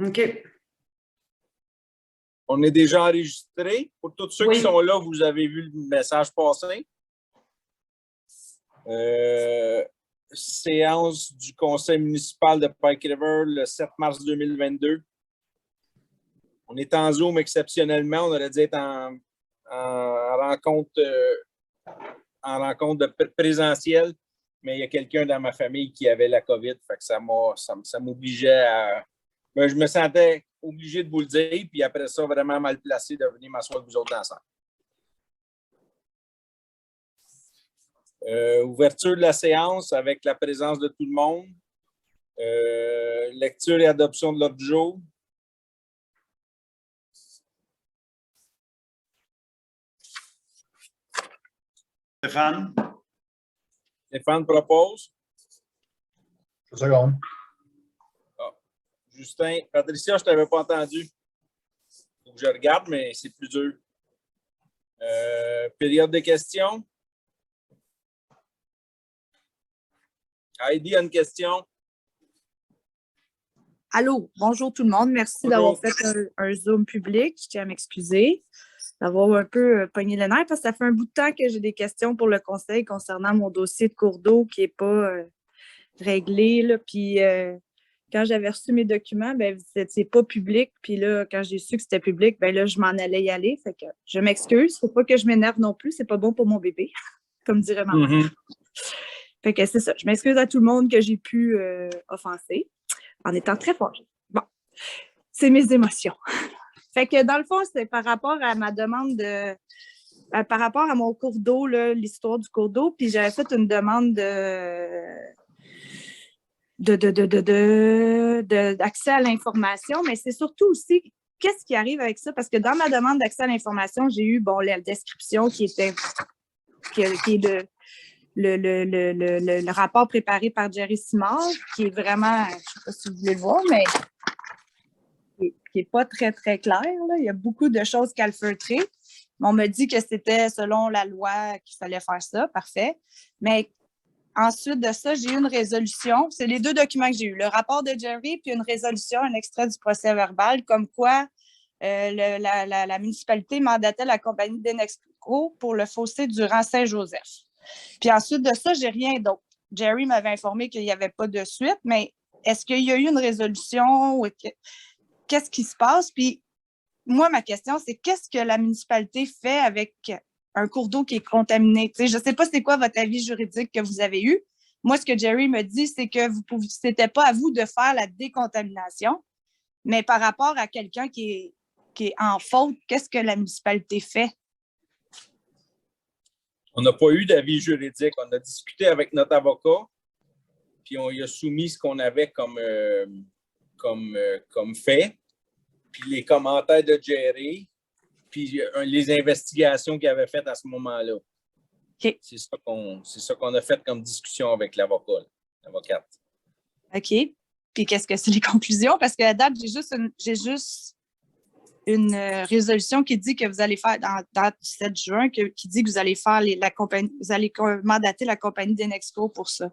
OK. On est déjà enregistré. Pour tous ceux Oui. qui sont là, vous avez vu le message passer. Séance du conseil municipal de Pike River le 7 mars 2022. On est en Zoom exceptionnellement. On aurait dû être en rencontre, présentielle, mais il y a quelqu'un dans ma famille qui avait la COVID. Fait que ça m'obligeait à... Mais je me sentais obligé de vous le dire, puis après ça, vraiment mal placé de venir m'asseoir avec vous autres ensemble. Ouverture de la séance avec la présence de tout le monde. Lecture et adoption de l'ordre du jour. Stéphane? Stéphane propose. Une seconde. Justin, Patricia, je ne t'avais pas entendu. Faut que je regarde, mais c'est plus dur. Période de questions. Heidi a une question. Allô, bonjour tout le monde. Merci d'avoir fait un Zoom public. Je tiens à m'excuser d'avoir un peu pogné le nerf parce que ça fait un bout de temps que j'ai des questions pour le conseil concernant mon dossier de cours d'eau qui n'est pas réglé. Là. Puis quand j'avais reçu mes documents, ben c'est pas public. Puis là, quand j'ai su que c'était public, ben là, je m'en allais y aller. Fait que je m'excuse. Faut pas que je m'énerve non plus. C'est pas bon pour mon bébé, comme dirait maman. Fait que c'est ça. Je m'excuse à tout le monde que j'ai pu offenser en étant très fâchée. Bon, c'est mes émotions. Fait que dans le fond, c'est par rapport à ma demande de... par rapport à mon cours d'eau, l'histoire du cours d'eau, puis j'avais fait une demande d'accès à l'information, mais c'est surtout aussi qu'est-ce qui arrive avec ça, parce que dans ma demande d'accès à l'information, j'ai eu, bon, la description qui est le rapport préparé par Jerry Simard, qui est vraiment, je ne sais pas si vous voulez le voir, mais qui n'est pas très, très clair. Là. Il y a beaucoup de choses calfeutrées. On me dit que c'était selon la loi qu'il fallait faire ça. Parfait. Mais ensuite de ça, j'ai eu une résolution. C'est les deux documents que j'ai eus. Le rapport de Jerry, puis une résolution, un extrait du procès verbal, comme quoi la municipalité mandatait la compagnie d'Enexco pour le fossé Durand-Saint-Joseph. Puis ensuite de ça, j'ai rien d'autre. Jerry m'avait informé qu'il n'y avait pas de suite, mais est-ce qu'il y a eu une résolution? Qu'est-ce qui se passe? Puis moi, ma question, c'est qu'est-ce que la municipalité fait avec un cours d'eau qui est contaminé? T'sais, je ne sais pas c'est quoi votre avis juridique que vous avez eu. Moi, ce que Jerry me dit, c'est que ce n'était pas à vous de faire la décontamination, mais par rapport à quelqu'un qui est en faute, qu'est-ce que la municipalité fait? On n'a pas eu d'avis juridique. On a discuté avec notre avocat, puis on lui a soumis ce qu'on avait comme fait, puis les commentaires de Jerry, puis les investigations qu'il avait faites à ce moment-là. Okay. C'est ça qu'on a fait comme discussion avec l'avocate. OK. Puis qu'est-ce que c'est les conclusions? Parce qu'à date, j'ai juste une résolution qui dit que vous allez faire, dans date du 7 juin, qui dit que vous allez faire vous allez mandater la compagnie d'Enexco pour ça.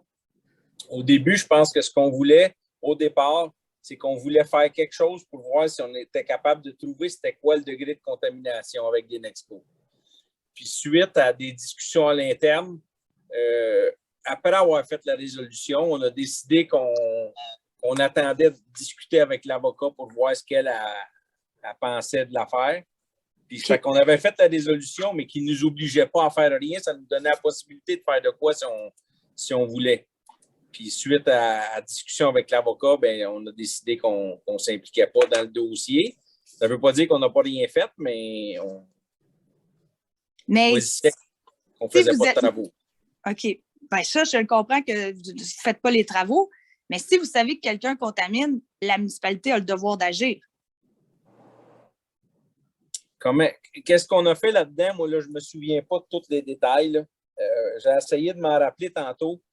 Au début, je pense que ce qu'on voulait, au départ, c'est qu'on voulait faire quelque chose pour voir si on était capable de trouver c'était quoi le degré de contamination avec Enexco. Puis suite à des discussions à l'interne, après avoir fait la résolution, on a décidé qu'on attendait de discuter avec l'avocat pour voir ce qu'elle pensait de l'affaire. Puis ça fait qu'on avait fait la résolution, mais qui ne nous obligeait pas à faire rien. Ça nous donnait la possibilité de faire de quoi si on voulait. Puis suite à discussion avec l'avocat, ben, on a décidé qu'on ne s'impliquait pas dans le dossier. Ça ne veut pas dire qu'on n'a pas rien fait, mais on faisait pas de travaux. OK. Ben ça, je comprends que vous ne faites pas les travaux, mais si vous savez que quelqu'un contamine, la municipalité a le devoir d'agir. Qu'est-ce qu'on a fait là-dedans? Moi, là, je ne me souviens pas de tous les détails. J'ai essayé de m'en rappeler tantôt.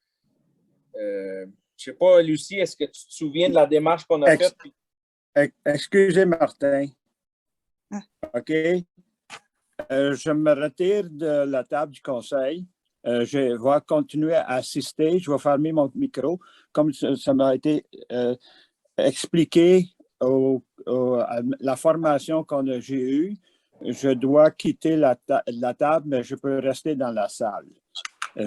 Je ne sais pas, Lucie, est-ce que tu te souviens de la démarche qu'on a faite? Excusez, Martin. OK. Je me retire de la table du conseil. Je vais continuer à assister. Je vais fermer mon micro. Comme ça m'a été expliqué à la formation j'ai eue, je dois quitter la table, mais je peux rester dans la salle.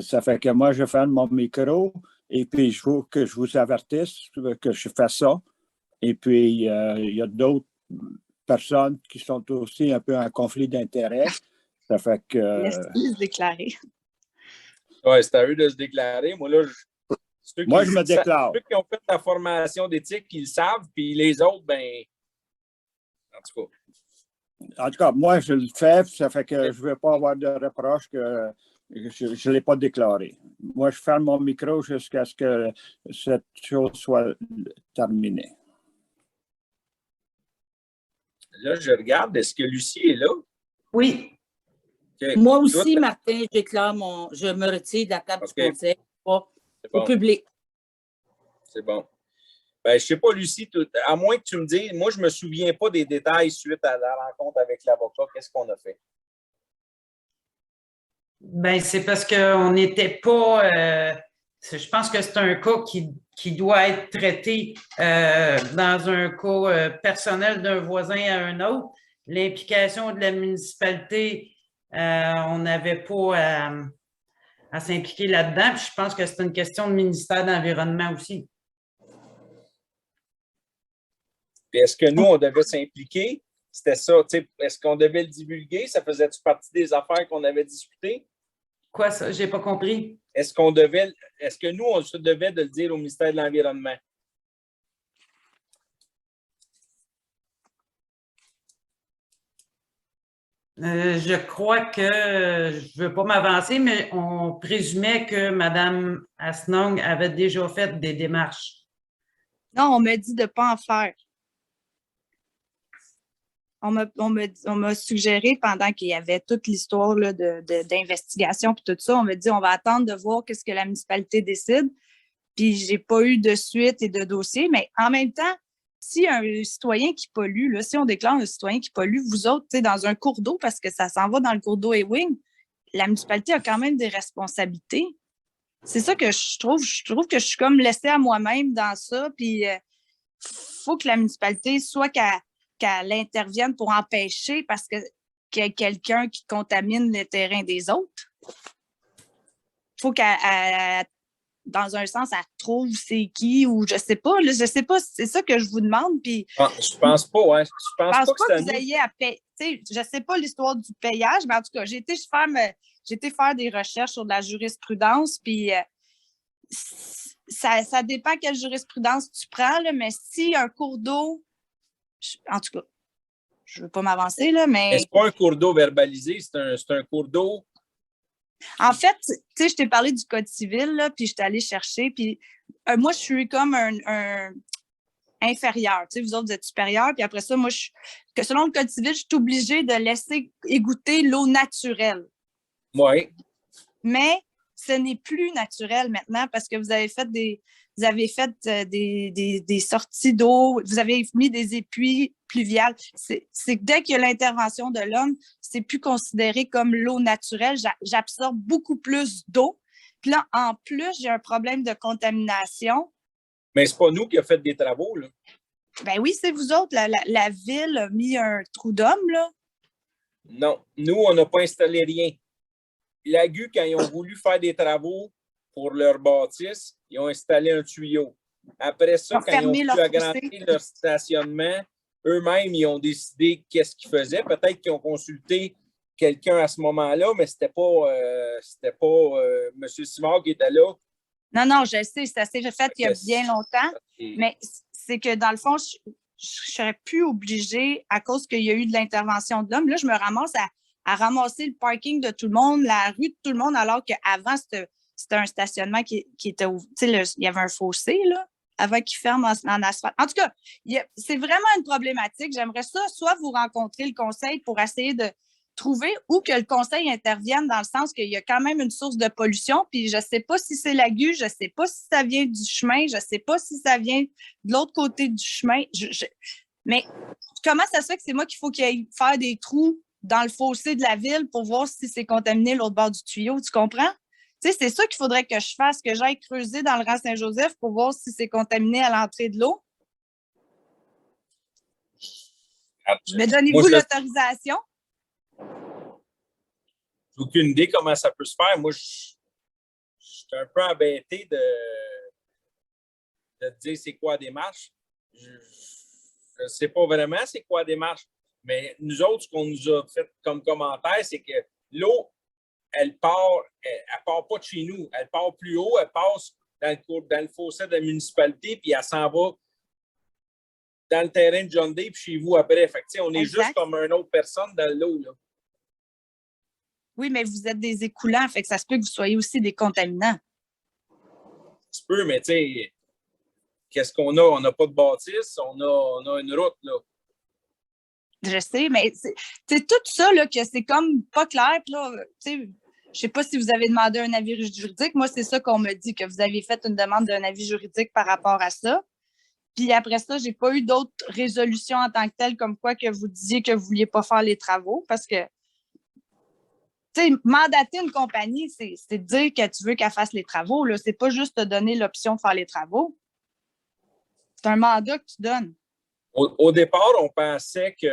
Ça fait que moi, je ferme mon micro et puis il faut que je vous avertisse que je fais ça. Et puis, il y a d'autres personnes qui sont aussi un peu en conflit d'intérêts. Ça fait que... Laisse-les se déclarer. Oui, c'est à eux de se déclarer. Moi, là, Moi, je me déclare. Ceux qui ont fait la formation d'éthique, ils le savent, puis les autres, ben, en tout cas. En tout cas, moi, je le fais, ça fait que je ne veux pas avoir de reproche que je ne l'ai pas déclaré. Moi, je ferme mon micro jusqu'à ce que cette chose soit terminée. Là, je regarde, est-ce que Lucie est là? Oui. Okay. Moi aussi, Martin, je me retire de la table du conseil au public. C'est bon. Ben, je ne sais pas, Lucie, à moins que tu me dises, moi, je ne me souviens pas des détails suite à la rencontre avec l'avocat. Qu'est-ce qu'on a fait? Ben, c'est parce qu'on n'était pas. Je pense que c'est un cas qui doit être traité dans un cas personnel d'un voisin à un autre. L'implication de la municipalité, on n'avait pas à s'impliquer là-dedans. Puis je pense que c'est une question de ministère de l'Environnement aussi. Puis est-ce que nous, on devait s'impliquer? C'était ça, tu sais, est-ce qu'on devait le divulguer? Ça faisait-tu partie des affaires qu'on avait discutées? Quoi ça? J'ai pas compris. Est-ce que nous, on se devait de le dire au ministère de l'Environnement? Je crois que, je ne veux pas m'avancer, mais on présumait que Mme Asnong avait déjà fait des démarches. Non, on m'a dit de ne pas en faire. On m'a suggéré pendant qu'il y avait toute l'histoire d'investigation et tout ça, on m'a dit on va attendre de voir ce que la municipalité décide. Puis j'ai pas eu de suite et de dossier, mais en même temps, si un citoyen qui pollue, là, si on déclare un citoyen qui pollue, vous autres, dans un cours d'eau, parce que ça s'en va dans le cours d'eau Ewing, la municipalité a quand même des responsabilités. C'est ça que je trouve. Je trouve que je suis comme laissée à moi-même dans ça. Puis faut que la municipalité soit qu'elle intervienne pour empêcher parce qu'il y a quelqu'un qui contamine le terrain des autres. Il faut qu'elle, dans un sens, elle trouve c'est qui ou je sais pas. Là, je sais pas, c'est ça que je vous demande. Puis, je pense pas, ouais. Je pense pas que vous ayez à payer. Je sais pas l'histoire du payage, mais en tout cas, j'ai été faire des recherches sur de la jurisprudence, puis ça dépend quelle jurisprudence tu prends, là, mais si un cours d'eau, en tout cas, je ne veux pas m'avancer, là, mais... C'est pas un cours d'eau verbalisé, c'est un cours d'eau... En fait, tu sais, je t'ai parlé du Code civil, là, puis je suis allée chercher, puis moi, je suis comme un inférieur. Tu sais, vous autres, vous êtes supérieur, puis après ça, moi, selon le Code civil, je suis obligée de laisser égoutter l'eau naturelle. Oui. Mais ce n'est plus naturel maintenant parce que vous avez fait des sorties d'eau, vous avez mis des épuis pluviales. C'est que dès qu'il y a l'intervention de l'homme, c'est plus considéré comme l'eau naturelle. J'absorbe beaucoup plus d'eau. Puis là, en plus, j'ai un problème de contamination. Mais c'est pas nous qui avons fait des travaux, là. Ben oui, c'est vous autres. La ville a mis un trou d'homme, là. Non, nous, on n'a pas installé rien. L'AGU, quand ils ont voulu faire des travaux pour leur bâtisse, ils ont installé un tuyau. Après ça, quand ils ont voulu agrandir leur stationnement, eux-mêmes, ils ont décidé qu'est-ce qu'ils faisaient. Peut-être qu'ils ont consulté quelqu'un à ce moment-là, mais c'était pas M. Simard qui était là. Non, je sais, ça s'est fait il y a bien longtemps, mais c'est que dans le fond, je serais plus obligée à cause qu'il y a eu de l'intervention de l'homme. Là, je me ramasse à ramasser le parking de tout le monde, la rue de tout le monde, alors qu'avant, c'était un stationnement qui était ouvert. Tu sais, il y avait un fossé, là, avant qu'il ferme en asphalte. En tout cas, c'est vraiment une problématique. J'aimerais ça, soit vous rencontrer le conseil pour essayer de trouver ou que le conseil intervienne dans le sens qu'il y a quand même une source de pollution, puis je ne sais pas si c'est l'AGU, je ne sais pas si ça vient du chemin, je ne sais pas si ça vient de l'autre côté du chemin. Mais comment ça se fait que c'est moi qu'il faut qu'il aille faire des trous dans le fossé de la ville pour voir si c'est contaminé l'autre bord du tuyau, tu comprends? Tu sais, c'est ça qu'il faudrait que je fasse, que j'aille creuser dans le rang Saint-Joseph pour voir si c'est contaminé à l'entrée de l'eau. Mais donnez-vous Moi, l'autorisation? j'ai aucune idée comment ça peut se faire. Moi, je suis un peu embêté de te dire c'est quoi la démarche. Je ne sais pas vraiment c'est quoi la démarche, mais nous autres, ce qu'on nous a fait comme commentaire, c'est que l'eau, elle part pas de chez nous. Elle part plus haut, elle passe dans le fossé de la municipalité, puis elle s'en va dans le terrain de John Day, puis chez vous après. Fait que, on est Exact. juste comme une autre personne dans l'eau, là. Oui, mais vous êtes des écoulants, fait que ça se peut que vous soyez aussi des contaminants. Tu peux, mais tu sais, qu'est-ce qu'on a? On n'a pas de bâtisse, on a une route, là. Je sais, mais c'est tout ça là, que c'est comme pas clair. Puis là, tu sais, je sais pas si vous avez demandé un avis juridique. Moi, c'est ça qu'on me dit, que vous avez fait une demande d'un avis juridique par rapport à ça. Puis après ça, j'ai pas eu d'autres résolutions en tant que telles, comme quoi que vous disiez que vous vouliez pas faire les travaux, parce que, tu sais, mandater une compagnie, c'est de dire que tu veux qu'elle fasse les travaux. Là. C'est pas juste te donner l'option de faire les travaux. C'est un mandat que tu donnes. Au départ, on pensait qu'il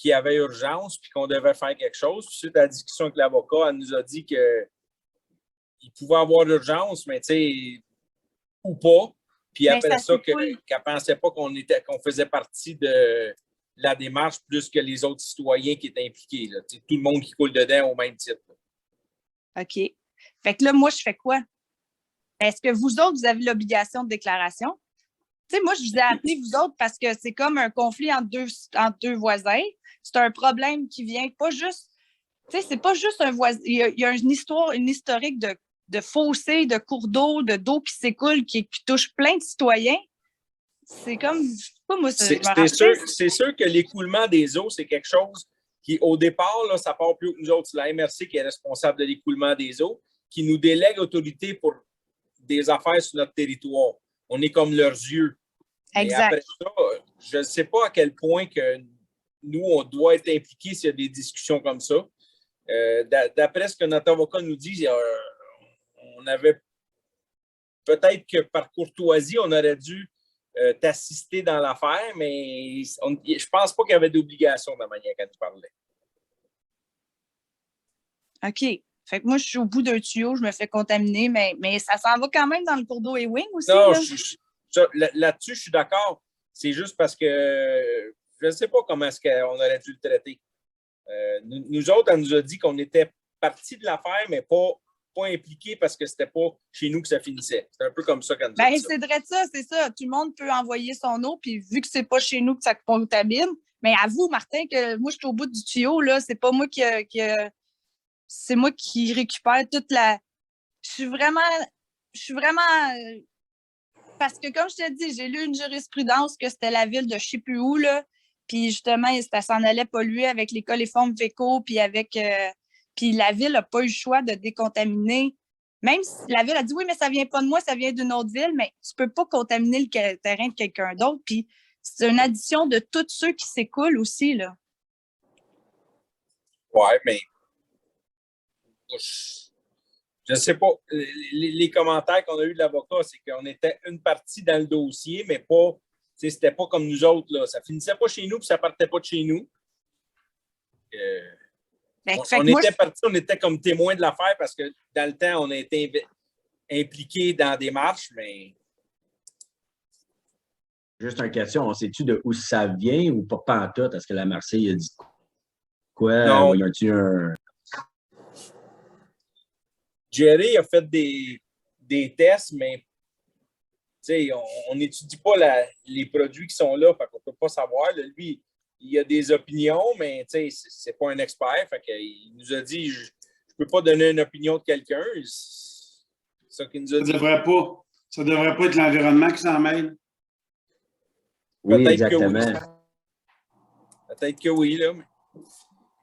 y avait urgence puis qu'on devait faire quelque chose. Puis suite à la discussion avec l'avocat, elle nous a dit qu'il pouvait avoir urgence, mais tu sais, ou pas. Puis Mais après ça, qu'elle cool. ne pensait pas qu'on faisait partie de la démarche plus que les autres citoyens qui étaient impliqués. Là. Tout le monde qui coule dedans au même titre. Là. OK. Fait que là, moi, je fais quoi? Est-ce que vous autres, vous avez l'obligation de déclaration? Tu sais, moi, je vous ai appelé, vous autres, parce que c'est comme un conflit entre deux voisins. C'est un problème qui vient pas juste... Tu sais, c'est pas juste un voisin. Il y a une historique de fossés, de cours d'eau qui s'écoule, qui touche plein de citoyens. C'est comme... Je sais pas, moi, c'est sûr que l'écoulement des eaux, c'est quelque chose qui, au départ, là, ça part plus haut que nous autres. C'est la MRC qui est responsable de l'écoulement des eaux, qui nous délègue autorité pour des affaires sur notre territoire. On est comme leurs yeux. Exact. Et après ça, je ne sais pas à quel point que nous, on doit être impliqués s'il y a des discussions comme ça. D'après ce que notre avocat nous dit, on avait peut-être que par courtoisie, on aurait dû t'assister dans l'affaire, mais je ne pense pas qu'il y avait d'obligation de la manière qu'elle nous parlait. OK. Fait que moi, je suis au bout d'un tuyau, je me fais contaminer, mais ça s'en va quand même dans le cours d'eau Ewing aussi. Non, là. là-dessus, je suis d'accord. C'est juste parce que je ne sais pas comment est-ce qu'on aurait dû le traiter. Nous autres, elle nous a dit qu'on était partie de l'affaire, mais pas impliqués parce que c'était pas chez nous que ça finissait. C'est un peu comme ça qu'elle nous a dit ça. C'est vrai ça, c'est ça. Tout le monde peut envoyer son eau, puis vu que c'est pas chez nous que ça contamine, mais avoue, Martin, que moi, je suis au bout du tuyau, là. C'est pas moi c'est moi qui récupère toute la... Je suis vraiment... Parce que, comme je te dis, j'ai lu une jurisprudence que c'était la ville de je sais plus où, là. Puis justement, ça s'en allait polluer avec les coliformes fécaux, puis avec... puis la ville n'a pas eu le choix de décontaminer. Même si la ville a dit, oui, mais ça vient pas de moi, ça vient d'une autre ville, mais tu peux pas contaminer le terrain de quelqu'un d'autre. Puis c'est une addition de tous ceux qui s'écoulent aussi, là. Ouais, mais... Je ne sais pas. Les commentaires qu'on a eus de l'avocat, c'est qu'on était une partie dans le dossier, mais pas. C'était pas comme nous autres. Là. Ça finissait pas chez nous, puis ça partait pas de chez nous. On était comme témoins de l'affaire parce que dans le temps, on a été impliqués dans des marches, mais. Juste une question, on sait-tu de où ça vient ou pas en tout? Est-ce que la Marseille a dit quoi? Non. Y a-t-il un. Jerry a fait des tests, mais on n'étudie pas les produits qui sont là, fait qu'on ne peut pas savoir. Là, lui, il a des opinions, mais c'est pas un expert. Fait qu'il nous a dit je ne peux pas donner une opinion de quelqu'un. C'est ça qu'il nous a dit. Ça devrait pas être l'environnement qui s'en mêle. Oui, Peut-être exactement. que oui. Peut-être que oui, là. Mais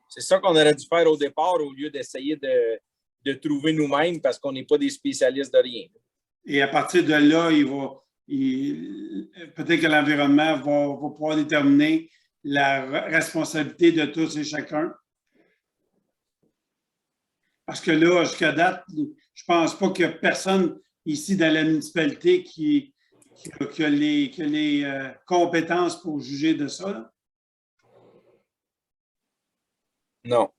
c'est ça qu'on aurait dû faire au départ au lieu d'essayer de trouver nous-mêmes parce qu'on n'est pas des spécialistes de rien. Et à partir de là, peut-être que l'environnement va pouvoir déterminer la responsabilité de tous et chacun. Parce que là, jusqu'à date, je ne pense pas qu'il y a personne ici dans la municipalité qui a les compétences pour juger de ça. Là. Non.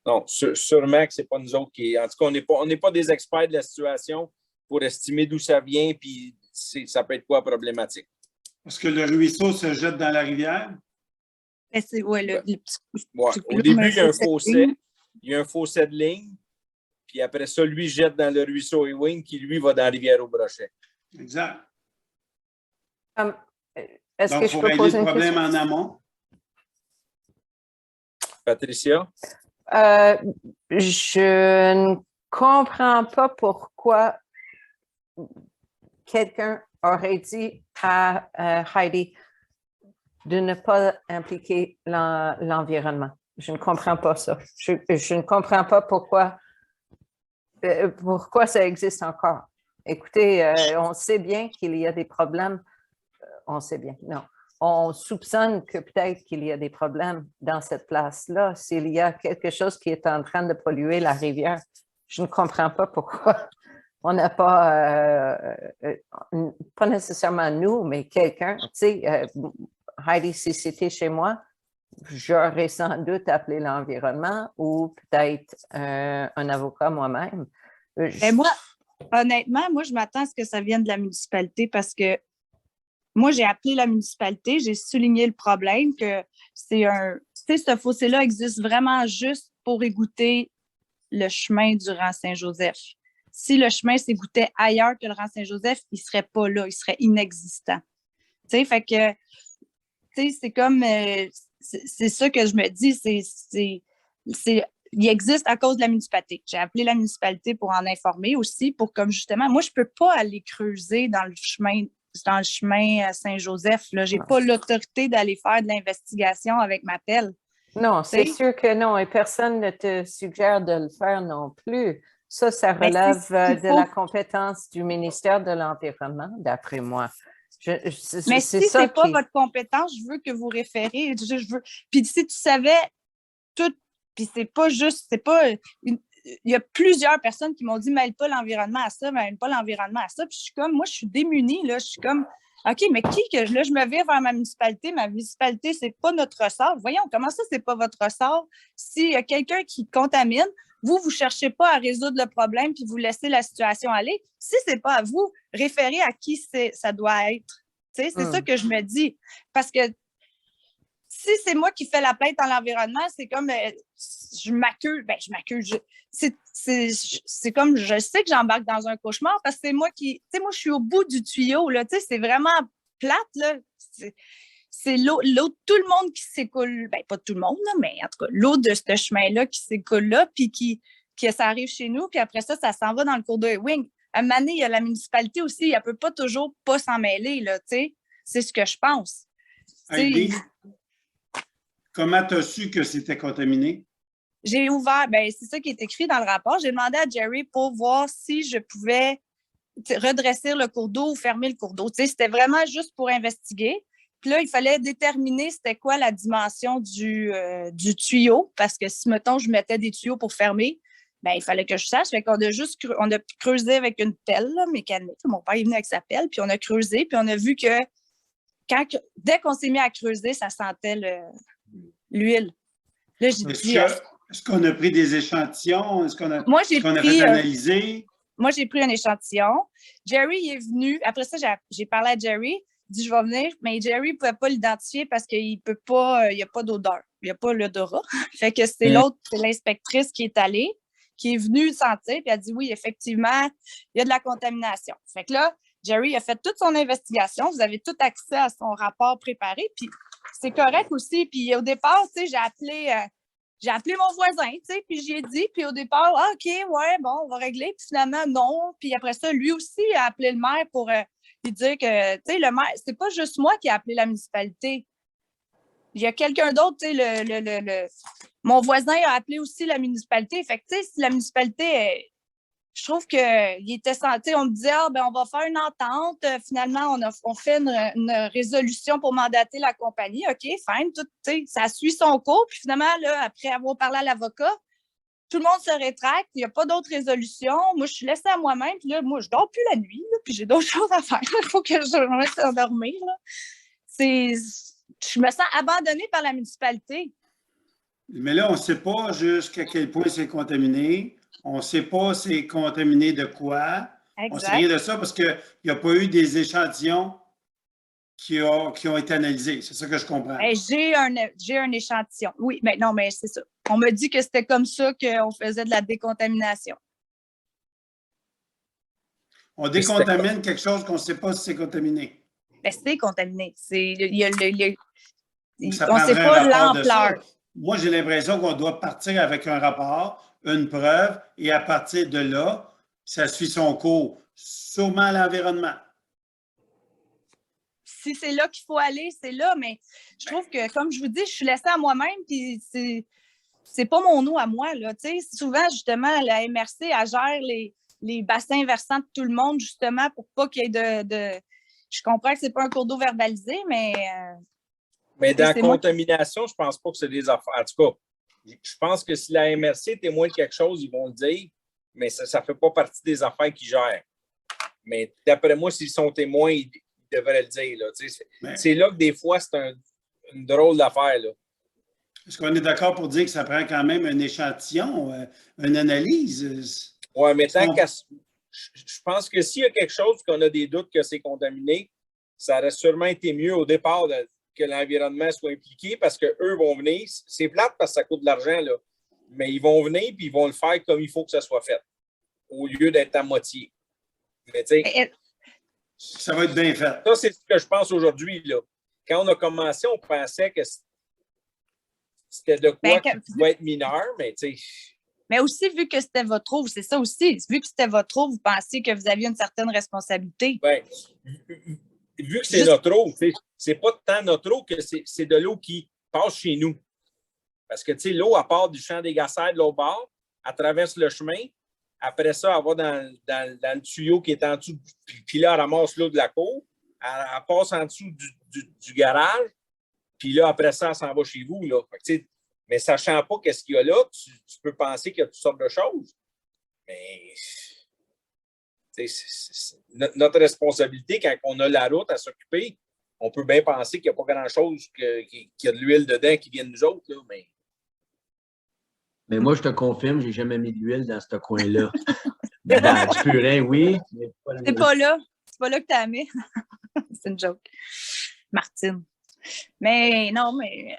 Non, sûrement que ce n'est pas nous autres qui. En tout cas, on n'est pas des experts de la situation pour estimer d'où ça vient, puis ça peut être quoi problématique. Est-ce que le ruisseau se jette dans la rivière? Ouais, le petit Ouais. Au début, il y a un fossé. Il y a un fossé de ligne. Puis après ça, lui jette dans le ruisseau Ewing, qui lui va dans la rivière au Brochet. Exact. Est-ce Donc, que il je faut peux régler poser le une problème question? en amont. Patricia? Je ne comprends pas pourquoi quelqu'un aurait dit à Heidi de ne pas impliquer l'environnement. Je ne comprends pas ça. Je ne comprends pas pourquoi ça existe encore. Écoutez, on sait bien qu'il y a des problèmes. On sait bien, non. On soupçonne que peut-être qu'il y a des problèmes dans cette place-là. S'il y a quelque chose qui est en train de polluer la rivière, je ne comprends pas pourquoi on n'a pas, pas nécessairement nous, mais quelqu'un. Tu sais, Heidi, si c'était chez moi, j'aurais sans doute appelé l'environnement ou peut-être un avocat moi-même. Mais moi, honnêtement, moi, je m'attends à ce que ça vienne de la municipalité parce que moi, j'ai appelé la municipalité, j'ai souligné le problème que c'est tu sais, ce fossé-là existe vraiment juste pour égoutter le chemin du rang Saint-Joseph. Si le chemin s'égouttait ailleurs que le rang Saint-Joseph, il ne serait pas là, il serait inexistant. Tu sais, fait que, tu sais, c'est comme, c'est ça que je me dis, il existe à cause de la municipalité. J'ai appelé la municipalité pour en informer aussi, pour comme justement, moi, je ne peux pas aller creuser dans le chemin Saint-Joseph. Je n'ai pas l'autorité d'aller faire de l'investigation avec ma pelle. Non, c'est sûr que non, et personne ne te suggère de le faire non plus. Ça relève de la compétence du ministère de l'Environnement, d'après moi. Mais si ce n'est pas votre compétence, je veux que vous référez. Puis si tu savais tout, puis c'est pas juste, il y a plusieurs personnes qui m'ont dit mêle pas l'environnement à ça, mêle pas l'environnement à ça. Puis je suis comme, moi, je suis démunie, là. Je suis comme, OK, mais là, je me vais vers ma municipalité. Ma municipalité, c'est pas notre ressort. Voyons, comment ça, c'est pas votre ressort? S'il y a quelqu'un qui contamine, vous cherchez pas à résoudre le problème puis vous laissez la situation aller. Si c'est pas à vous, référez à qui ça doit être. Tu sais, c'est ça que je me dis. Parce que si c'est moi qui fais la plainte en l'environnement, c'est comme je m'accuse. C'est comme je sais que j'embarque dans un cauchemar parce que c'est moi qui. Tu sais, moi, je suis au bout du tuyau. Là, tu sais, c'est vraiment plate. Là. C'est l'eau, tout le monde qui s'écoule. Ben, pas tout le monde, là, mais en tout cas, l'eau de ce chemin-là qui s'écoule là, puis ça arrive chez nous, puis après ça s'en va dans le cours de Ewing. À un moment donné, il y a la municipalité aussi, elle ne peut pas toujours pas s'en mêler, là, tu sais. C'est ce que je pense. Heidi, comment tu as su que c'était contaminé? J'ai ouvert, c'est ça qui est écrit dans le rapport. J'ai demandé à Jerry pour voir si je pouvais redresser le cours d'eau ou fermer le cours d'eau. Tu sais, c'était vraiment juste pour investiguer. Puis là, il fallait déterminer c'était quoi la dimension du tuyau, parce que si, mettons, je mettais des tuyaux pour fermer, il fallait que je sache. Fait qu'on a on a creusé avec une pelle là, mécanique. Mon père est venu avec sa pelle, puis on a creusé, puis on a vu que dès qu'on s'est mis à creuser, ça sentait l'huile. Là, j'ai dit... Est-ce qu'on a pris des échantillons? Est-ce qu'on a, moi, fait analyser? Moi, j'ai pris un échantillon. Jerry est venu. Après ça, j'ai parlé à Jerry. Il dit, je vais venir. Mais Jerry ne pouvait pas l'identifier parce qu'il peut pas, il n'y a pas d'odeur. Il n'y a pas l'odorat. Fait que c'est l'inspectrice qui est allée, qui est venue sentir, puis elle a dit, oui, effectivement, il y a de la contamination. Fait que là, Jerry a fait toute son investigation. Vous avez tout accès à son rapport préparé. Puis c'est correct aussi. Puis au départ, tu sais, j'ai appelé mon voisin, tu sais, puis j'ai dit, puis au départ, OK, ouais, bon, on va régler. Puis finalement, non. Puis après ça, lui aussi a appelé le maire pour lui dire que, tu sais, le maire, c'est pas juste moi qui ai appelé la municipalité. Il y a quelqu'un d'autre, tu sais, mon voisin a appelé aussi la municipalité. Fait que, tu sais, si la municipalité, je trouve qu'il était senti, on me disait, on va faire une entente. Finalement, on fait une résolution pour mandater la compagnie. OK, fine, tout, ça suit son cours. Puis finalement, là, après avoir parlé à l'avocat, tout le monde se rétracte. Il n'y a pas d'autre résolution. Moi, je suis laissée à moi-même. Puis là, moi, je ne dors plus la nuit. Là, puis j'ai d'autres choses à faire. Il faut que je me mette à dormir. Là. Je me sens abandonnée par la municipalité. Mais là, on ne sait pas jusqu'à quel point c'est contaminé. On ne sait pas c'est contaminé de quoi. On ne sait rien Exact. de ça parce qu'il n'y a pas eu des échantillons qui ont été analysés. C'est ça que je comprends. Ben, j'ai un échantillon. Oui, mais non, mais c'est ça. On m'a dit que c'était comme ça qu'on faisait de la décontamination. On décontamine quelque chose qu'on ne sait pas si c'est contaminé. Ben, c'est contaminé. On ne Ça sait prendrait pas un rapport de ça. l'ampleur. Moi, j'ai l'impression qu'on doit partir avec un rapport, une preuve, et à partir de là, ça suit son cours. Sûrement l'environnement. Si c'est là qu'il faut aller, c'est là, mais je trouve que, comme je vous dis, je suis laissée à moi-même, puis c'est pas mon eau à moi, là. Tu sais, souvent, justement, la MRC, elle gère les bassins versants de tout le monde, justement, pour pas qu'il y ait de... Je comprends que c'est pas un cours d'eau verbalisé, mais... Mais dans la c'est moi contamination, je pense pas que c'est des affaires. En tout cas, je pense que si la MRC témoigne de quelque chose, ils vont le dire, mais ça ne fait pas partie des affaires qu'ils gèrent. Mais d'après moi, s'ils sont témoins, ils devraient le dire. Là. C'est là que des fois, c'est une drôle d'affaire. Là. Est-ce qu'on est d'accord pour dire que ça prend quand même un échantillon, une analyse? Oui, mais tant qu'à... Je pense que s'il y a quelque chose qu'on a des doutes que c'est contaminé, ça aurait sûrement été mieux au départ que l'environnement soit impliqué parce qu'eux vont venir. C'est plate parce que ça coûte de l'argent, là. Mais ils vont venir et ils vont le faire comme il faut que ça soit fait, au lieu d'être à moitié. Mais tu sais, ça va être bien fait. Ça, c'est ce que je pense aujourd'hui. Là. Quand on a commencé, on pensait que c'était de quoi qui pouvait être mineur, mais tu sais. Mais aussi, vu que c'était votre eau, c'est ça aussi. Vu que c'était votre eau, vous pensiez que vous aviez une certaine responsabilité. Bien, vu que c'est notre eau, c'est pas tant notre eau que c'est de l'eau qui passe chez nous. Parce que, tu sais, l'eau, elle part du champ des Gassères de l'autre bord, elle traverse le chemin. Après ça, elle va dans le tuyau qui est en dessous, puis là, elle ramasse l'eau de la cour. Elle passe en dessous du garage, puis là, après ça, elle s'en va chez vous. Là. Fait que, mais sachant pas qu'est-ce qu'il y a là, tu peux penser qu'il y a toutes sortes de choses. Mais c'est notre responsabilité, quand on a la route à s'occuper, on peut bien penser qu'il n'y a pas grand-chose, qu'il y a de l'huile dedans qui vient de nous autres. Là, mais moi, je te confirme, j'ai jamais mis de l'huile dans ce coin-là. Dans du purin, oui. C'est pas là. C'est pas là que tu as mis. C'est une joke. Martine. Mais non, mais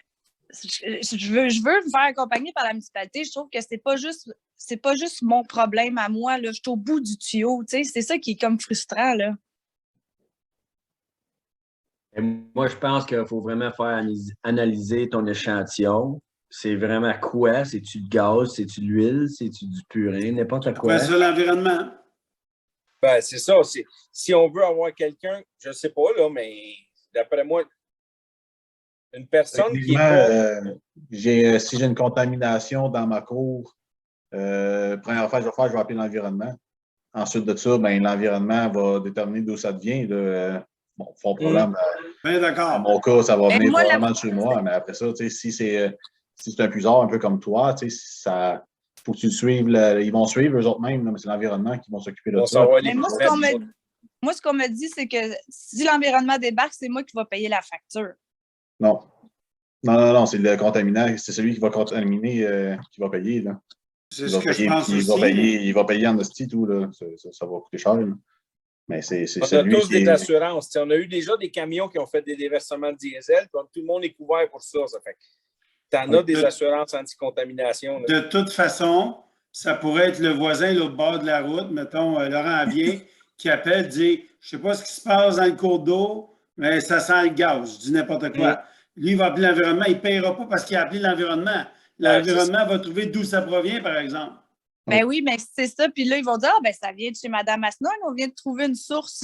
je veux me faire accompagner par la municipalité. Je trouve que c'est pas juste mon problème à moi. Là. Je suis au bout du tuyau. C'est ça qui est comme frustrant. Là. Et moi, je pense qu'il faut vraiment faire analyser ton échantillon. C'est vraiment quoi? C'est-tu de gaz? C'est-tu de l'huile? C'est-tu du purin? N'importe quoi. C'est l'environnement. Ben, c'est ça. Si on veut avoir quelqu'un, je ne sais pas, là, mais d'après moi, une personne qui est pas... si j'ai une contamination dans ma cour, première affaire que je vais faire, je vais appeler l'environnement. Ensuite de ça, ben, l'environnement va déterminer d'où ça vient. Bon, fort problème. D'accord. Dans mon cas, ça va venir probablement de chez moi, mais après ça, si c'est un puisard un peu comme toi, ça faut que tu le suives. Ils vont suivre eux autres mêmes, mais c'est l'environnement qui vont s'occuper de ça. Mais moi, ce qu'on me dit, c'est que si l'environnement débarque, c'est moi qui vais payer la facture. Non. Non, c'est le contaminant. C'est celui qui va contaminer qui va payer. Là. C'est ce que je pense aussi. Il va payer en hostie, tout. Là. Ça va coûter cher. Là. Mais c'est on a tous des assurances. On a eu déjà des camions qui ont fait des déversements de diesel, puis tout le monde est couvert pour ça. Ça fait tu en as des assurances anti-contamination. De toute façon, ça pourrait être le voisin l'autre bord de la route, mettons Laurent Avier, qui appelle, dit « Je ne sais pas ce qui se passe dans le cours d'eau, mais ça sent le gaz. » Je dis n'importe quoi. Lui, il va appeler l'environnement. Il ne paiera pas parce qu'il a appelé l'environnement. L'environnement va trouver d'où ça provient, par exemple. Ben oui, mais c'est ça. Puis là, ils vont dire, ça vient de chez Mme Masnon, on vient de trouver une source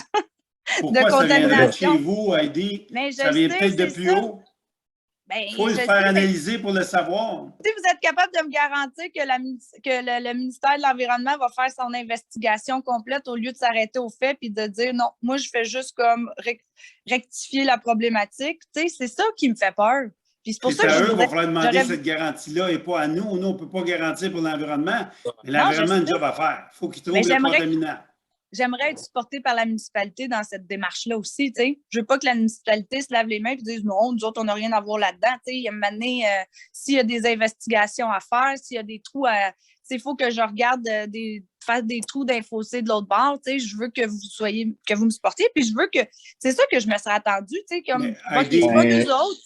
Pourquoi de contamination. Ça vient de chez vous, Heidi? Ça vient peut-être de plus haut. Il faut le faire analyser pour le savoir. Si vous êtes capable de me garantir que le ministère de l'Environnement va faire son investigation complète au lieu de s'arrêter aux faits et de dire non, moi, je fais juste comme rectifier la problématique, c'est ça qui me fait peur. Puis c'est pour ça que à eux qu'il va falloir demander cette garantie-là et pas à nous. Nous, on ne peut pas garantir pour l'environnement. Mais l'environnement a un job à faire. Il faut qu'il trouve le contaminant. j'aimerais être supportée par la municipalité dans cette démarche-là aussi, tu sais. Je veux pas que la municipalité se lave les mains et dise non, nous autres, on n'a rien à voir là-dedans, tu sais. Il y a une année, s'il y a des investigations à faire, s'il y a des trous à... Il faut que je regarde faire des trous d'infossé de l'autre bord, tu sais. Je veux que vous me supportiez, puis je veux que... C'est ça que je me serais attendue, tu sais, comme... Mais, OK, c'est pas nous autres.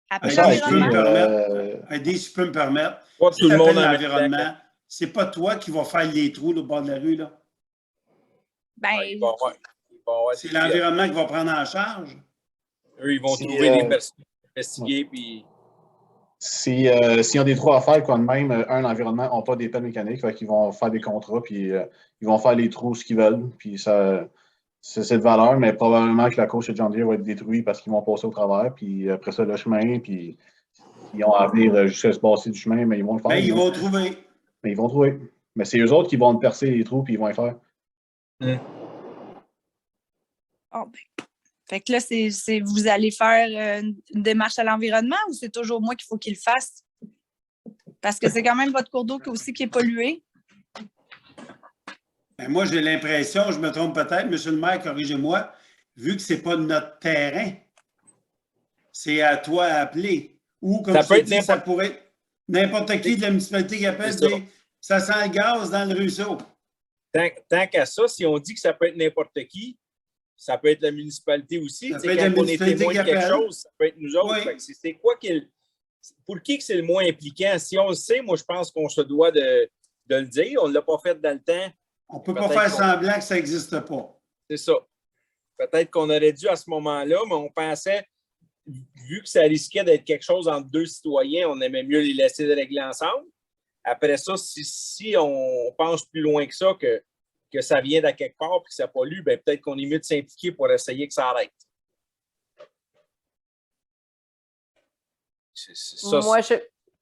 Après l'environnement... Heidi, si je peux me permettre, Pas si tout le tu monde appelles en même l'environnement, c'est pas toi qui vas faire les trous au bord de la rue, là. Ben, C'est l'environnement qui va prendre en charge. Eux, ils vont trouver des personnes investiguées, puis... S'ils ont des trous à faire, quoi de même, l'environnement n'a pas des pelles mécaniques, fait qu'ils vont faire des contrats, puis ils vont faire les trous ce qu'ils veulent, puis ça, c'est de valeur, mais probablement que la course chez John Deere va être détruite parce qu'ils vont passer au travers, puis après ça, le chemin, puis ils ont à venir jusqu'à se passer du chemin, mais ils vont le faire. Mais ils vont trouver. Mais ils vont trouver. Mais c'est eux autres qui vont percer les trous, puis ils vont les faire. Oh, ben. Fait que là, vous allez faire une démarche à l'environnement ou c'est toujours moi qu'il faut qu'il le fasse? Parce que c'est quand même votre cours d'eau aussi qui est pollué. Ben moi, j'ai l'impression, je me trompe peut-être, monsieur le maire, corrigez-moi, vu que ce n'est pas notre terrain, c'est à toi à appeler. Ou comme ça, ça pourrait être n'importe qui de la municipalité qui appelle, dit ça sent le gaz dans le ruisseau. Tant qu'à ça, si on dit que ça peut être n'importe qui, ça peut être la municipalité aussi. Ça peut être quand la on est témoin de quelque chose, ça peut être nous autres. Oui. C'est quoi pour qui que c'est le moins impliquant? Si on le sait, moi, je pense qu'on se doit de le dire. On ne l'a pas fait dans le temps. On ne peut pas faire semblant que ça n'existe pas. C'est ça. Peut-être qu'on aurait dû à ce moment-là, mais on pensait, vu que ça risquait d'être quelque chose entre deux citoyens, on aimait mieux les laisser de régler ensemble. Après ça, si on pense plus loin que ça, que ça vient de quelque part et que ça pollue, ben peut-être qu'on est mieux de s'impliquer pour essayer que ça arrête. Moi,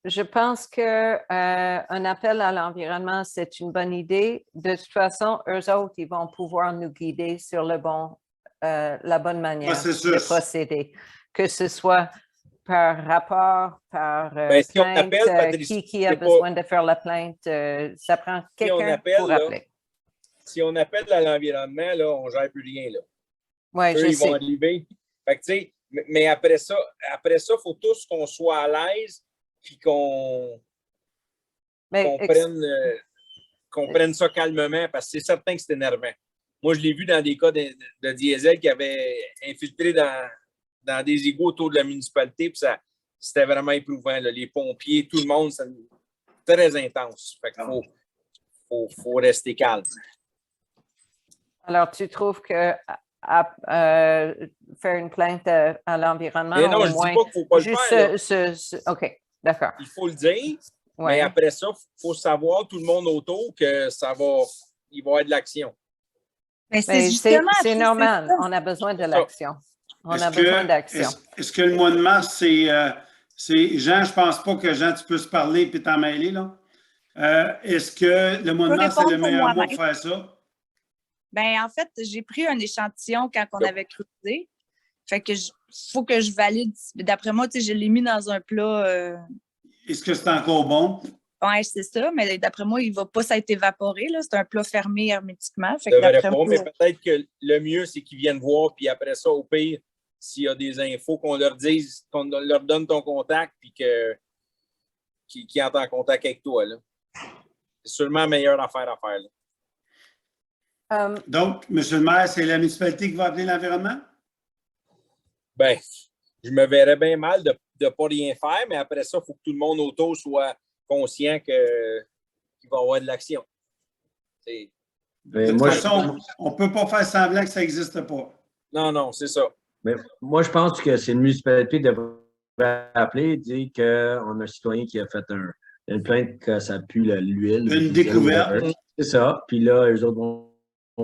je pense qu'un appel à l'environnement, c'est une bonne idée. De toute façon, eux autres, ils vont pouvoir nous guider sur la bonne manière de procéder. Que ce soit par rapport, par si plainte, qui a besoin de faire la plainte, ça prend quelqu'un pour appeler. Si on appelle à l'environnement, là, on ne gère plus rien. Oui, je sais. Ils vont arriver. Fait que, mais après ça, il faut tous qu'on soit à l'aise et qu'on prenne ça calmement parce que c'est certain que c'est énervant. Moi, je l'ai vu dans des cas de diesel qui avaient infiltré dans des égouts autour de la municipalité. Puis c'était vraiment éprouvant. Là. Les pompiers, tout le monde, c'est très intense. Fait qu'il faut rester calme. Alors, tu trouves que faire une plainte à l'environnement, non, au moins, je dis pas qu'il ne faut pas le faire. OK, d'accord. Il faut le dire, mais après ça, il faut savoir, tout le monde autour, que il va y avoir de l'action. C'est normal, on a besoin de l'action. On a besoin d'action. Est-ce que le mois de mars, c'est Jean, je ne pense pas que Jean, tu peux se parler et t'en mêler, là. Est-ce que le mois de mars, c'est le meilleur mois pour faire ça? Ben, en fait, j'ai pris un échantillon quand on avait creusé. Fait que faut que je valide. D'après moi, je l'ai mis dans un plat. Est-ce que c'est encore bon? Oui, c'est ça, mais d'après moi, il ne va pas s'être évaporé. C'est un plat fermé hermétiquement. Fait mais peut-être que le mieux, c'est qu'ils viennent voir, puis après ça, au pire, s'il y a des infos, qu'on leur dise, qu'on leur donne ton contact, puis qu'ils entrent en contact avec toi. C'est sûrement la meilleure affaire à faire. Là. Donc, M. le maire, c'est la municipalité qui va appeler l'environnement? Bien, je me verrais bien mal de ne pas rien faire, mais après ça, il faut que tout le monde autour soit conscient qu'il va y avoir de l'action. De toute façon, on ne peut pas faire semblant que ça n'existe pas. Non, c'est ça. Mais moi, je pense que c'est une municipalité qui devrait appeler et dire qu'on a un citoyen qui a fait une plainte que ça pue l'huile. Une découverte. C'est ça. Puis là, eux autres vont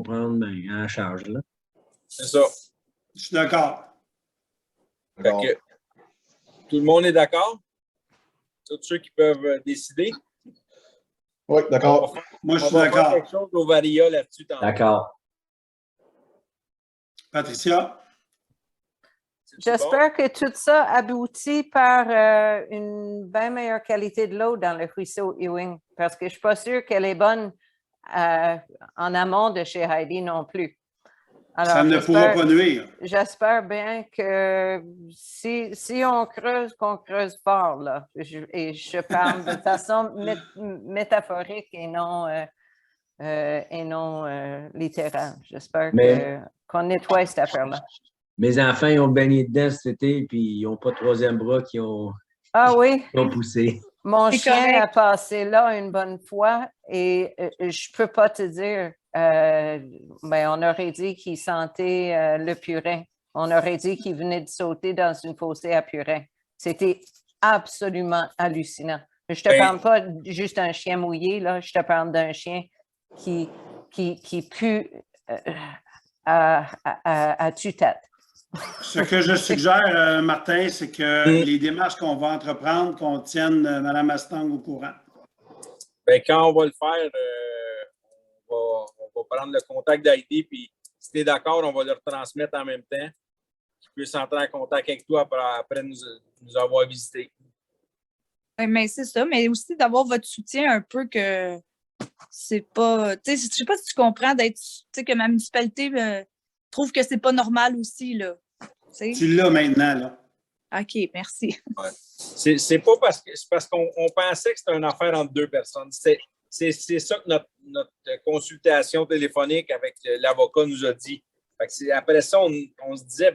prendre en charge. Là. C'est ça. Je suis d'accord. Tout le monde est d'accord? Tous ceux qui peuvent décider? Oui, d'accord. Moi, je suis d'accord. On va faire quelque chose au Varia là-dessus. D'accord. Patricia? J'espère que tout ça aboutit par une bien meilleure qualité de l'eau dans le ruisseau Ewing, parce que je ne suis pas sûre qu'elle est bonne en amont de chez Heidi non plus. Alors, Ça ne pourra pas nuire. J'espère bien que si on creuse, qu'on creuse fort, là. Et je parle de façon métaphorique et non littérale. J'espère qu'on nettoie cette affaire-là. Mes enfants, ils ont baigné dedans cet été, puis ils n'ont pas de troisième bras qui ont poussé. Mon chien a passé là une bonne fois et je ne peux pas te dire, on aurait dit qu'il sentait le purin. On aurait dit qu'il venait de sauter dans une fossée à purin. C'était absolument hallucinant. Je ne te parle pas juste d'un chien mouillé, là. Je te parle d'un chien qui pue à tue-tête. Ce que je suggère, Martin, c'est que les démarches qu'on va entreprendre, qu'on tienne Mme Astang au courant. Bien, quand on va le faire, on va prendre le contact d'Heidi, puis si tu es d'accord, on va le retransmettre en même temps. Qu'il puisse entrer en contact avec toi après nous avoir visités. Oui, mais c'est ça, mais aussi d'avoir votre soutien un peu que c'est pas. Tu sais, je sais pas si tu comprends d'être. Tu sais, que ma municipalité trouve que c'est pas normal aussi, là. Tu l'as maintenant, là. OK, merci. Ouais. C'est pas parce qu'on pensait que c'était une affaire entre deux personnes. C'est ça que notre consultation téléphonique avec l'avocat nous a dit. Fait que après ça, on se disait,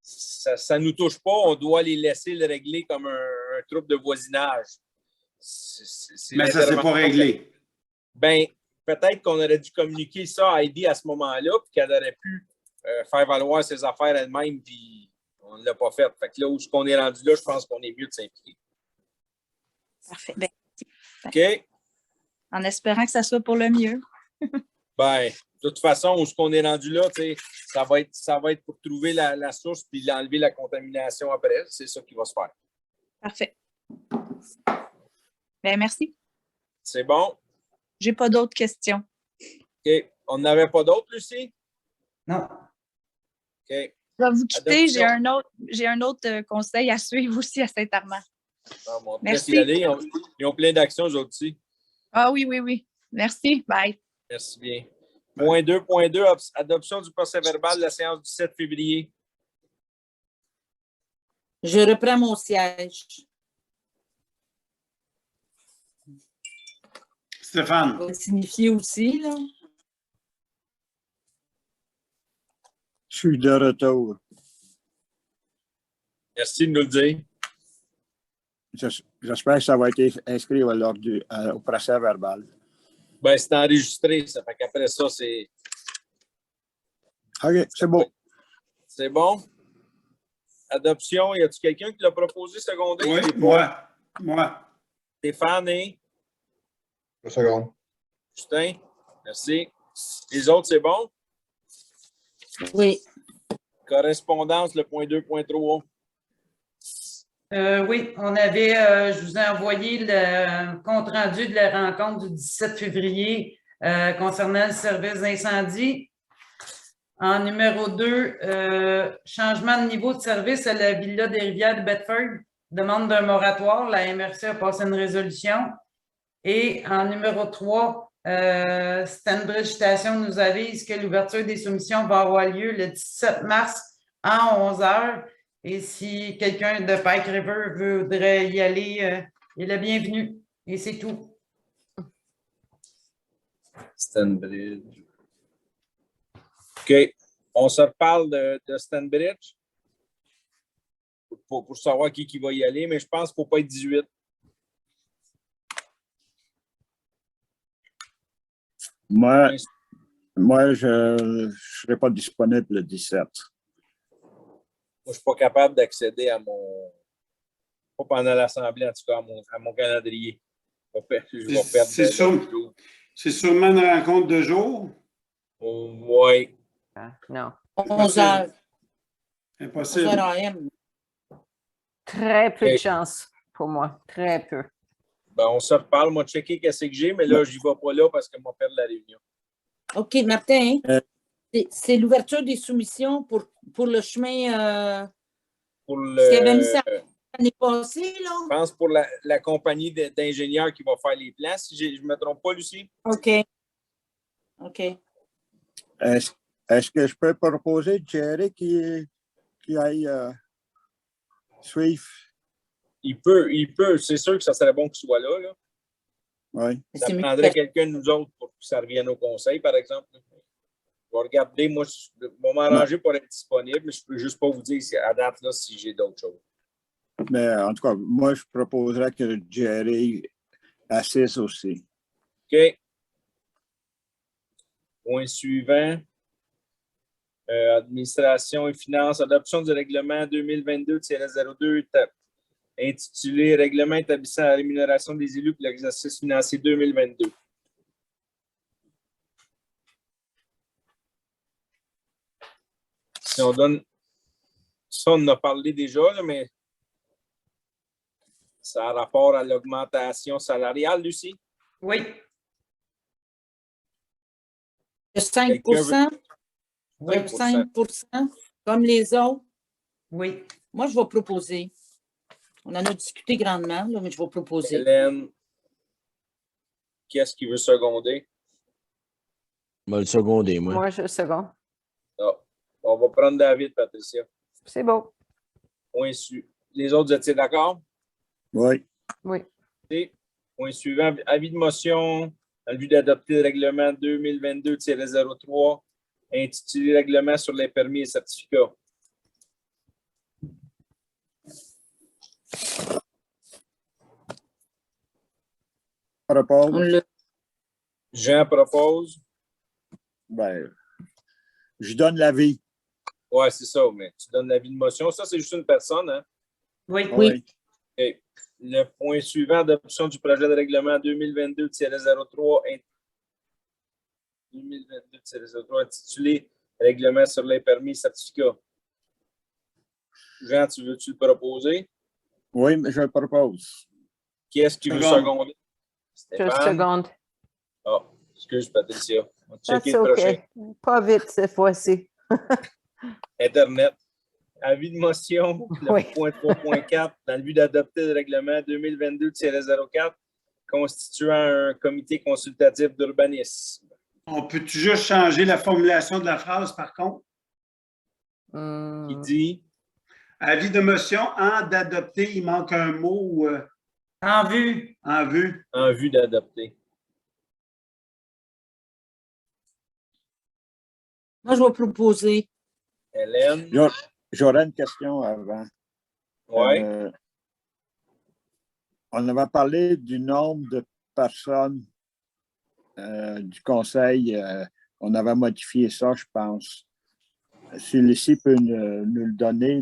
ça ne nous touche pas, on doit les laisser le régler comme un trouble de voisinage. Mais ça ne s'est pas réglé. Peut-être qu'on aurait dû communiquer ça à Heidi à ce moment-là, puis qu'elle aurait pu faire valoir ses affaires elle-même, puis on ne l'a pas fait. Fait que là où on est rendu là, je pense qu'on est mieux de s'impliquer. Parfait. OK? En espérant que ça soit pour le mieux. De toute façon, où on est rendu là, ça va être pour trouver la source puis enlever la contamination après. C'est ça qui va se faire. Parfait. Merci. C'est bon? J'ai pas d'autres questions. OK. On n'avait pas d'autres, Lucie? Non. OK. Je vais vous quitter. J'ai un autre conseil à suivre aussi à Saint-Armand. Merci. Ils ont plein d'actions, eux aussi. Ah oui. Merci. Bye. Merci bien. Point 2.2, adoption du procès-verbal de la séance du 7 février. Je reprends mon siège. Stéphane. Ça va signifier aussi, là. Je suis de retour. Merci de nous le dire. J'espère que ça va être inscrit au procès verbal. C'est enregistré, ça fait qu'après ça, c'est... OK, c'est bon. C'est bon? Adoption, y a-t-il quelqu'un qui l'a proposé secondaire? Oui, moi. Stéphane et... Une seconde. Justin, merci. Les autres, c'est bon? Oui. Correspondance, le point 2.3. Oui, je vous ai envoyé le compte-rendu de la rencontre du 17 février concernant le service d'incendie. En numéro 2, changement de niveau de service à la Villa des Rivières de Bedford. Demande d'un moratoire. La MRC a passé une résolution. Et en numéro 3, Stanbridge Station nous avise que l'ouverture des soumissions va avoir lieu le 17 mars à 11h. Et si quelqu'un de Pike River voudrait y aller, il est le bienvenu. Et c'est tout. Stanbridge. OK. On se reparle de Stanbridge pour savoir qui va y aller, mais je pense qu'il ne faut pas être 18. Moi, je ne serai pas disponible le 17. Moi, je ne suis pas capable d'accéder à mon... Pas pendant l'Assemblée, en tout cas, à mon calendrier. C'est sûrement une rencontre de jour? Oui. Non. 11 heures. Impossible. 11 heures AM. Très peu de chance pour moi. Très peu. On se reparle. Moi, checker qu'est-ce que j'ai, mais là, je n'y vais pas là parce que je vais perdre la réunion. OK, Martin, c'est l'ouverture des soumissions pour le chemin. Pour le... Ce qu'il avait mis ça l'année passée, là. Je pense pour la compagnie d'ingénieurs qui va faire les plans, si je ne me trompe pas, Lucie. OK. OK. Est-ce que je peux proposer Jerry qui aille suivre? Il peut. C'est sûr que ça serait bon qu'il soit là. Oui. Ça C'est mieux prendrait que- quelqu'un de nous autres pour que ça revienne au conseil, par exemple. Je vais regarder, moi, je vais m'arranger pour être disponible, mais je ne peux juste pas vous dire à date là si j'ai d'autres choses. Mais en tout cas, moi, je proposerais que Jerry assiste aussi. OK. Point suivant. Administration et finances, adoption du règlement 2022-02 intitulé Règlement établissant la rémunération des élus pour l'exercice financier 2022. Si on donne. Ça, on en a parlé déjà, là, mais ça a rapport à l'augmentation salariale, Lucie? Oui. De 5 Oui. de 5 comme les autres. Oui. Moi, je vais proposer. On en a discuté grandement, là, mais je vais proposer. Hélène, qu'est-ce qui veut seconder? Je vais le seconder, moi. Moi, je seconde. Ah, on va prendre David, Patricia. C'est beau. Point su. Les autres, étiez d'accord? Oui. Oui. Point suivant, avis de motion dans le but d'adopter le règlement 2022-03 intitulé Règlement sur les permis et certificats. Propose. On l'a- Jean propose. Ben, je donne l'avis. Ouais, c'est ça, mais tu donnes l'avis de motion. Ça, c'est juste une personne, hein? Oui. Oui. OK. Le point suivant, adoption du projet de règlement 2022-03 intitulé Règlement sur les permis et certificats. Jean, veux-tu le proposer? Oui, mais je le propose. Qui est-ce qui veut Seconde. seconder? Je Stéphane? seconde. Ah, excuse, Patricia. On va checker That's le prochain. OK. Pas vite cette fois-ci. Internet. Avis de motion, le Oui. point 3.4, dans le but d'adopter le règlement 2022-04 constituant un comité consultatif d'urbanisme. On peut-tu juste changer la formulation de la phrase, par contre? Qui dit Avis de motion, en d'adopter, il manque un mot En vue. en vue. en vue d'adopter. Moi, je vais proposer. Hélène? J'aurais une question avant. Oui. On avait parlé du nombre de personnes du conseil. On avait modifié ça, je pense. Si Lucie peut nous le donner,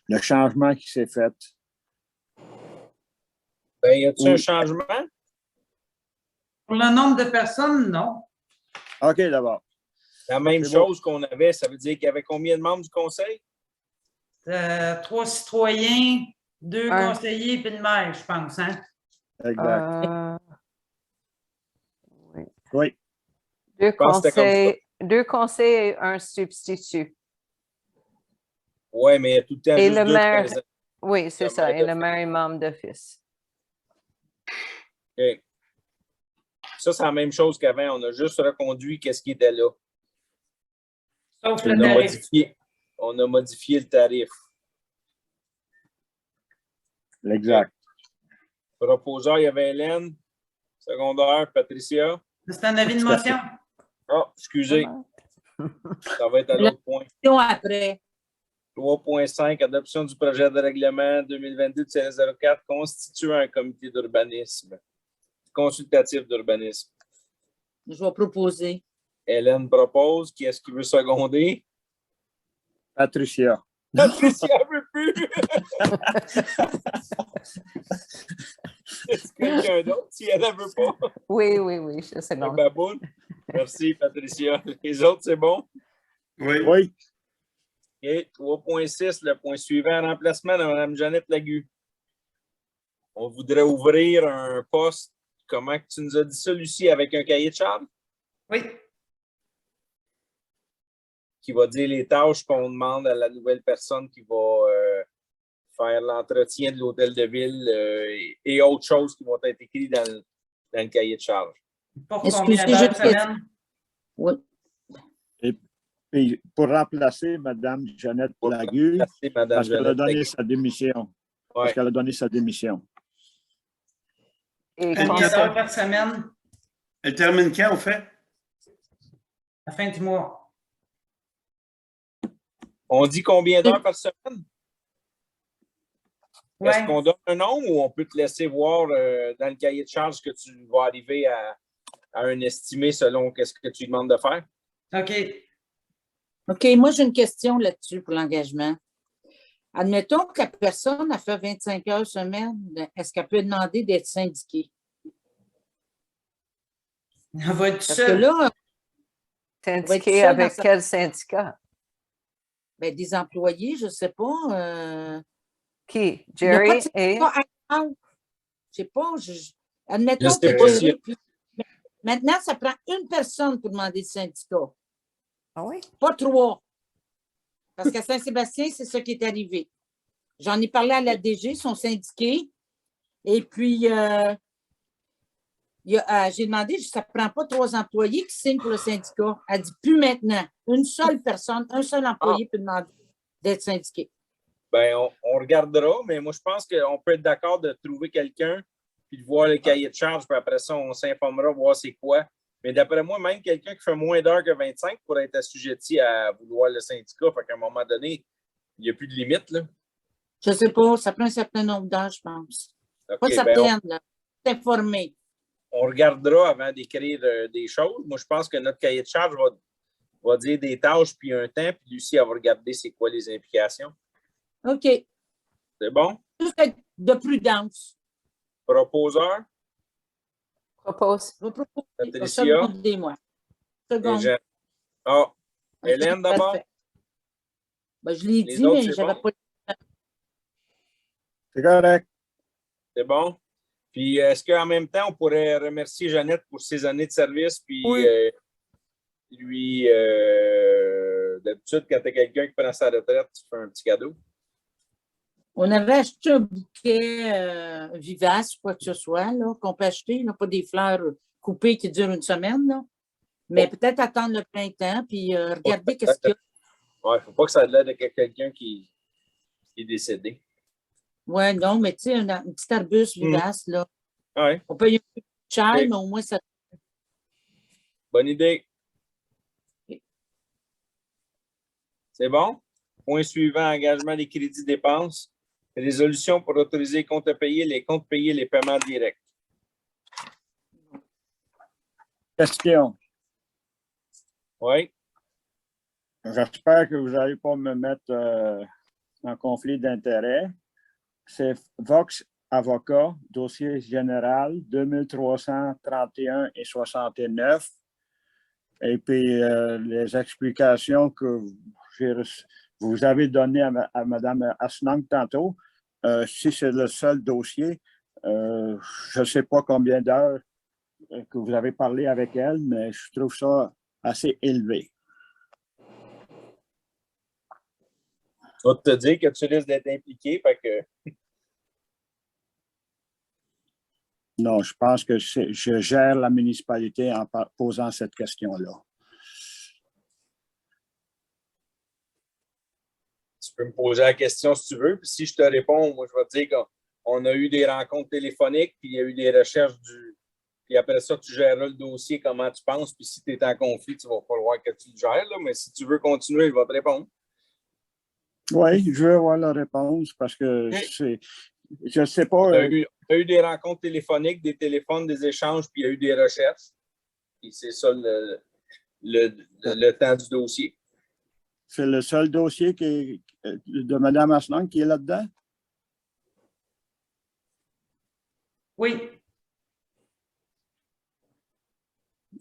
le changement qui s'est fait. Ben, y a-t-il un Oui. changement? Pour le nombre de personnes, non. OK, d'abord. La même C'est bon. chose qu'on avait, ça veut dire qu'il y avait combien de membres du conseil? 3 citoyens, 2 Un. conseillers puis le maire, je pense. Hein? Exact. Oui. Oui. pense que c'était comme 2 conseils et un substitut. Oui, mais il y a tout le temps Et juste le deux maire, présents. oui, c'est Le ça. maire Et le maire est membre d'office. OK. Ça, c'est la même chose qu'avant. On a juste reconduit qu'est-ce qui était là. Sauf On le a tarif. modifié, on a modifié le tarif. Exact. Proposeur, il y avait Hélène. Secondaire, Patricia. C'est un avis de motion. Ah, excusez, ça va être à l'autre point. Question après. 3.5, adoption du projet de règlement 2022-04 constituant un comité d'urbanisme, consultatif d'urbanisme. Je vais proposer. Hélène propose. Qui est-ce qui veut seconder? Patricia. Patricia ne veut plus. Est-ce que quelqu'un d'autre, si elle ne veut pas? Oui, oui, oui, je Le seconde. baboune. Merci, Patricia. Les autres, c'est bon? Oui. Oui. OK. 3.6, le point suivant, remplacement de Mme Jeannette Lagu. On voudrait ouvrir un poste. Comment tu nous as dit ça, Lucie, avec un cahier de charge? Oui. Qui va dire les tâches qu'on demande à la nouvelle personne qui va faire l'entretien de l'hôtel de ville et autres choses qui vont être écrites dans le cahier de charge. Pour Excusez, combien d'heures juste semaine? Oui. Et pour remplacer Mme Jeannette Lagu, Merci, Madame parce qu'elle a Jeannette donné Lagu. sa démission. Ouais. Parce qu'elle a donné sa démission. Et Combien d'heures par semaine? Elle termine quand, au fait? À la fin du mois. On dit combien d'heures par semaine? Ouais. Est-ce qu'on donne un nombre ou on peut te laisser voir dans le cahier de charge que tu vas arriver à un estimé selon ce que tu demandes de faire? OK. OK, moi, j'ai une question là-dessus pour l'engagement. Admettons que la personne a fait 25 heures semaine, est-ce qu'elle peut demander d'être syndiquée? On va être Parce que seul. là, syndiqué seul avec dans sa- quel syndicat? ben, des employés, je ne sais pas. Qui? Il n'y a pas Jerry de et... syndicat à Grange. Je sais pas. Admettons Je sais que pas Jerry, si- puis- Maintenant, ça prend une personne pour demander le syndicat, Ah oui? pas trois. Parce qu'à Saint-Sébastien, c'est ça qui est arrivé. J'en ai parlé à la DG, ils sont syndiqués. Et puis, j'ai demandé, ça ne prend pas trois employés qui signent pour le syndicat. Elle dit plus maintenant. Une seule personne, un seul employé peut demander d'être syndiqué. Ben, on regardera, mais moi, je pense qu'on peut être d'accord de trouver quelqu'un puis de voir le cahier de charge, puis après ça, on s'informera, voir c'est quoi. Mais d'après moi, même quelqu'un qui fait moins d'heures que 25 pourrait être assujetti à vouloir le syndicat. Fait qu'à un moment donné, il n'y a plus de limite, là. Je ne sais pas, ça prend un certain nombre d'heures, je pense. OK, Pas ben, certaine, là. T'informer. on regardera avant d'écrire des choses. Moi, je pense que notre cahier de charge va dire des tâches puis un temps, puis Lucie, elle va regarder c'est quoi les implications. OK. C'est bon? Juste être de prudence. Proposeur, Propose. Je vais proposer. Patricia. Secondez-moi. et Seconde. Jean. Ah, OK, Hélène d'abord. parfait. Ben, je l'ai Les dit, autres, mais c'est j'avais bon? pas. C'est correct. C'est bon? Puis, est-ce qu'en même temps, on pourrait remercier Jeannette pour ses années de service, puis Oui. lui, d'habitude, quand tu as quelqu'un qui prend sa retraite, tu fais un petit cadeau. On avait acheté un bouquet vivace, quoi que ce soit, là, qu'on peut acheter, là, pas des fleurs coupées qui durent une semaine, là. Mais peut-être attendre le printemps, puis regarder qu'est-ce qu'il y a. Ouais, il ne faut pas que ça ait l'air de quelqu'un qui est décédé. Ouais, non, mais tu sais, un petit arbuste vivace, là. Ouais, On paye un peu cher, Oui. mais au moins ça. bonne idée. Ok. C'est bon? Point suivant, engagement des crédits dépenses. Résolution pour autoriser les comptes payés, les paiements directs. Question. Oui, J'espère que vous n'allez pas me mettre en conflit d'intérêts. C'est Vox Avocat, dossier général 2331 et 69. Et puis, les explications que vous avez données à Mme Asnang tantôt, si c'est le seul dossier, je ne sais pas combien d'heures que vous avez parlé avec elle, mais je trouve ça assez élevé. je vais te dire que tu risques d'être impliqué, fait que Non, je pense que je gère la municipalité en posant cette question-là. tu peux me poser la question si tu veux. Puis si je te réponds, moi, je vais te dire qu'on a eu des rencontres téléphoniques, puis il y a eu des recherches Puis après ça, tu géreras le dossier, comment tu penses. Puis si tu es en conflit, tu vas falloir que tu le gères. Là. Mais si tu veux continuer, je vais te répondre. Oui, je veux avoir la réponse parce que je ne sais pas. Tu as eu des rencontres téléphoniques, des téléphones, des échanges, puis il y a eu des recherches. Et c'est ça le temps du dossier. C'est le seul dossier de Mme Asnang qui est là-dedans? Oui.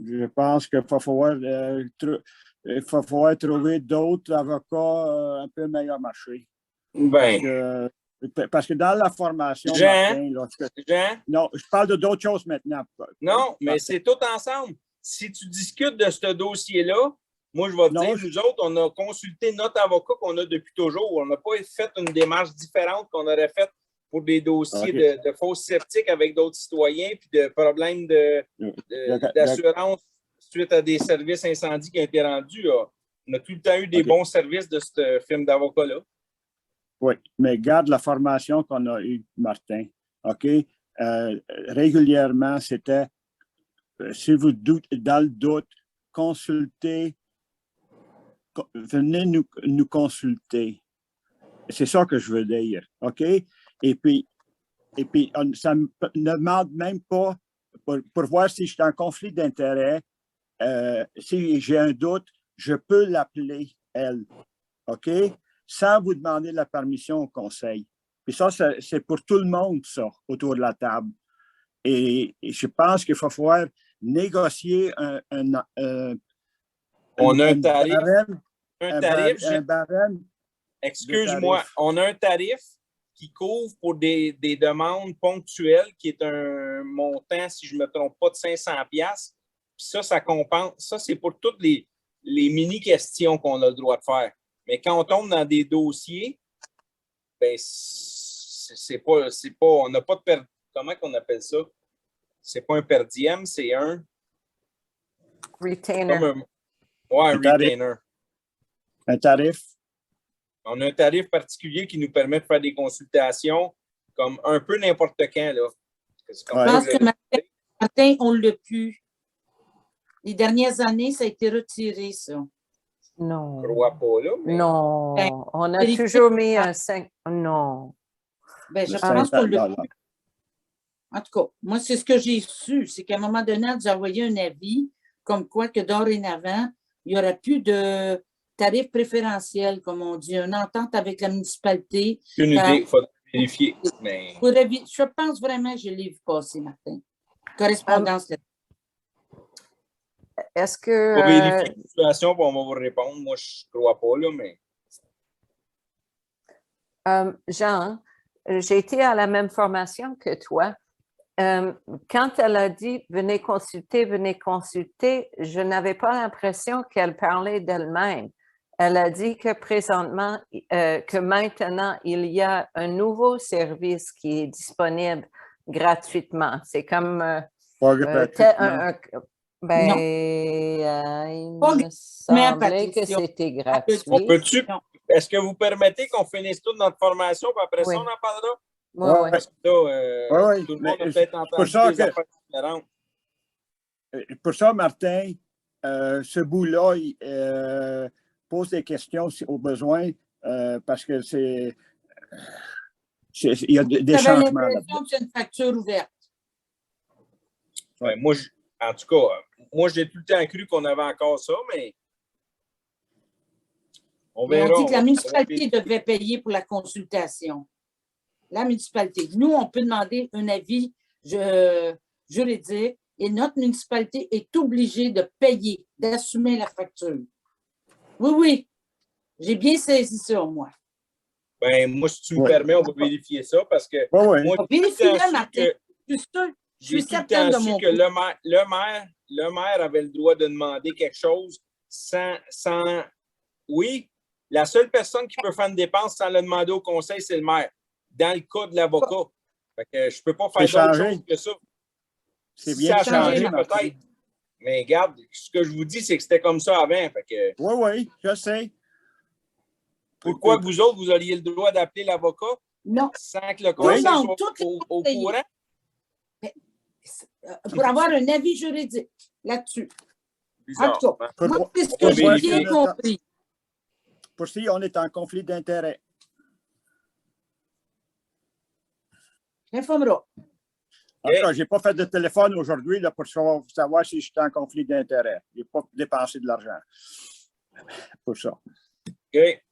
Je pense qu'il va falloir, trouver d'autres avocats un peu meilleur marché. Ben, Parce que dans la formation, Jean, Martin, Jean, non, je parle d'autres choses maintenant. non, mais c'est tout ensemble. Si tu discutes de ce dossier-là, moi, je vais te dire, nous autres, on a consulté notre avocat qu'on a depuis toujours. On n'a pas fait une démarche différente qu'on aurait faite pour des dossiers de fausses sceptiques avec d'autres citoyens puis de problèmes d'assurance suite à des services incendies qui ont été rendus. Là. On a tout le temps eu des OK. bons services de ce firme d'avocats-là. Oui, mais garde la formation qu'on a eue, Martin. OK? Régulièrement, c'était, si vous doutez, dans le doute, consultez, venez nous consulter. C'est ça que je veux dire. OK? Et puis ça ne demande même pas, pour voir si je suis en conflit d'intérêt, si j'ai un doute, je peux l'appeler, elle. OK? Sans vous demander la permission au conseil. Puis ça, c'est pour tout le monde, ça, autour de la table. Et je pense qu'il faut pouvoir négocier On a un tarif. un barème. Excuse-moi, on a un tarif qui couvre pour des demandes ponctuelles qui est un montant, si je ne me trompe pas, de 500$. Puis ça compense. Ça, c'est pour toutes les mini-questions qu'on a le droit de faire. Mais quand on tombe dans des dossiers, ben, on n'a pas de comment qu'on appelle ça? C'est pas un per diem, c'est un Retainer. Un retainer. Un tarif. On a un tarif particulier qui nous permet de faire des consultations comme un peu n'importe quand. Là. Je pense que Martin, on ne l'a plus. Les dernières années, ça a été retiré, ça. Non. Je ne crois pas, là. Mais... Non. Ben, On a toujours mis un 5. Non. Ben, je pense qu'on l'a plus. En tout cas, moi, c'est ce que j'ai su. C'est qu'à un moment donné, on nous a envoyé un avis comme quoi que dorénavant, il n'y aura plus de tarif préférentiel, comme on dit, une entente avec la municipalité. Une idée, il faut vérifier. Mais... Je pense vraiment que je l'ai vu passer, Martin. Correspondance. Est-ce que... On va vérifier la situation, puis on va vous répondre. Moi, je ne crois pas, là, mais... Jean, j'ai été à la même formation que toi. Quand elle a dit « venez consulter », je n'avais pas l'impression qu'elle parlait d'elle-même. Elle a dit que présentement, que maintenant, il y a un nouveau service qui est disponible gratuitement. C'est comme... il me semblait que c'était gratuit. Est-ce que vous permettez qu'on finisse toute notre formation, puis après ça, on en parlera? Oui. Parce que là, tout le monde a peut-être entendu des affaires différentes. Pour ça, Martin, ce bout-là, il pose des questions au besoin parce que il y a des changements. J'avais l'impression que c'est une facture ouverte. Ouais, moi, en tout cas, moi, j'ai tout le temps cru qu'on avait encore ça, mais on verra. On dit que la municipalité devait payer pour la consultation. La municipalité. Nous, on peut demander un avis juridique et notre municipalité est obligée de payer, d'assumer la facture. Oui. J'ai bien saisi ça, moi. Ben, moi, si tu me permets, on va vérifier ça parce que moi, vérifiez-le, Martin. Je suis certaine de mon que le maire avait le droit de demander quelque chose sans... Oui, la seule personne qui peut faire une dépense sans le demander au conseil, c'est le maire. Dans le cas de l'avocat. Fait que je ne peux pas faire d'autre chose que ça. C'est bien changé, peut-être. Mais regarde, ce que je vous dis, c'est que c'était comme ça avant. Fait que, oui, je sais. Pourquoi vous autres, vous auriez le droit d'appeler l'avocat? Non. Sans que le conseil soit au courant? Pour avoir un avis juridique là-dessus. Bizarre. En tout cas, moi, c'est ce que j'ai bien compris. Pour si on est en conflit d'intérêt. J'informerai. En tout cas, je n'ai pas fait de téléphone aujourd'hui pour savoir si je suis en conflit d'intérêt. Je n'ai pas dépensé de l'argent pour ça. OK.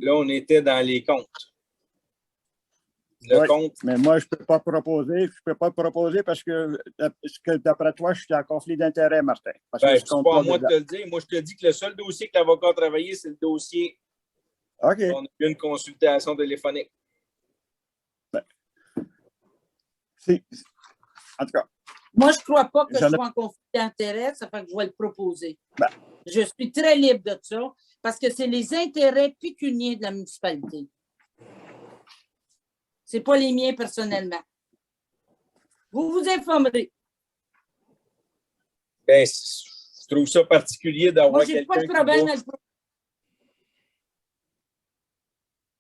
Là, on était dans les comptes. Compte. Mais moi, je ne peux pas proposer. Je peux pas proposer parce que d'après toi, je suis en conflit d'intérêt, Martin. C'est pas à moi de te le dire. Moi, je te dis que le seul dossier que l'avocat a travaillé, c'est le dossier. OK. On a eu une consultation téléphonique. En tout cas. Moi, je ne crois pas que je sois en conflit d'intérêt, ça fait que je vais le proposer. Je suis très libre de ça parce que c'est les intérêts pécuniaires de la municipalité. Ce n'est pas les miens personnellement. Vous vous informerez. Ben, je trouve ça particulier d'avoir Moi, j'ai quelqu'un pas de qui problème va- à le faire.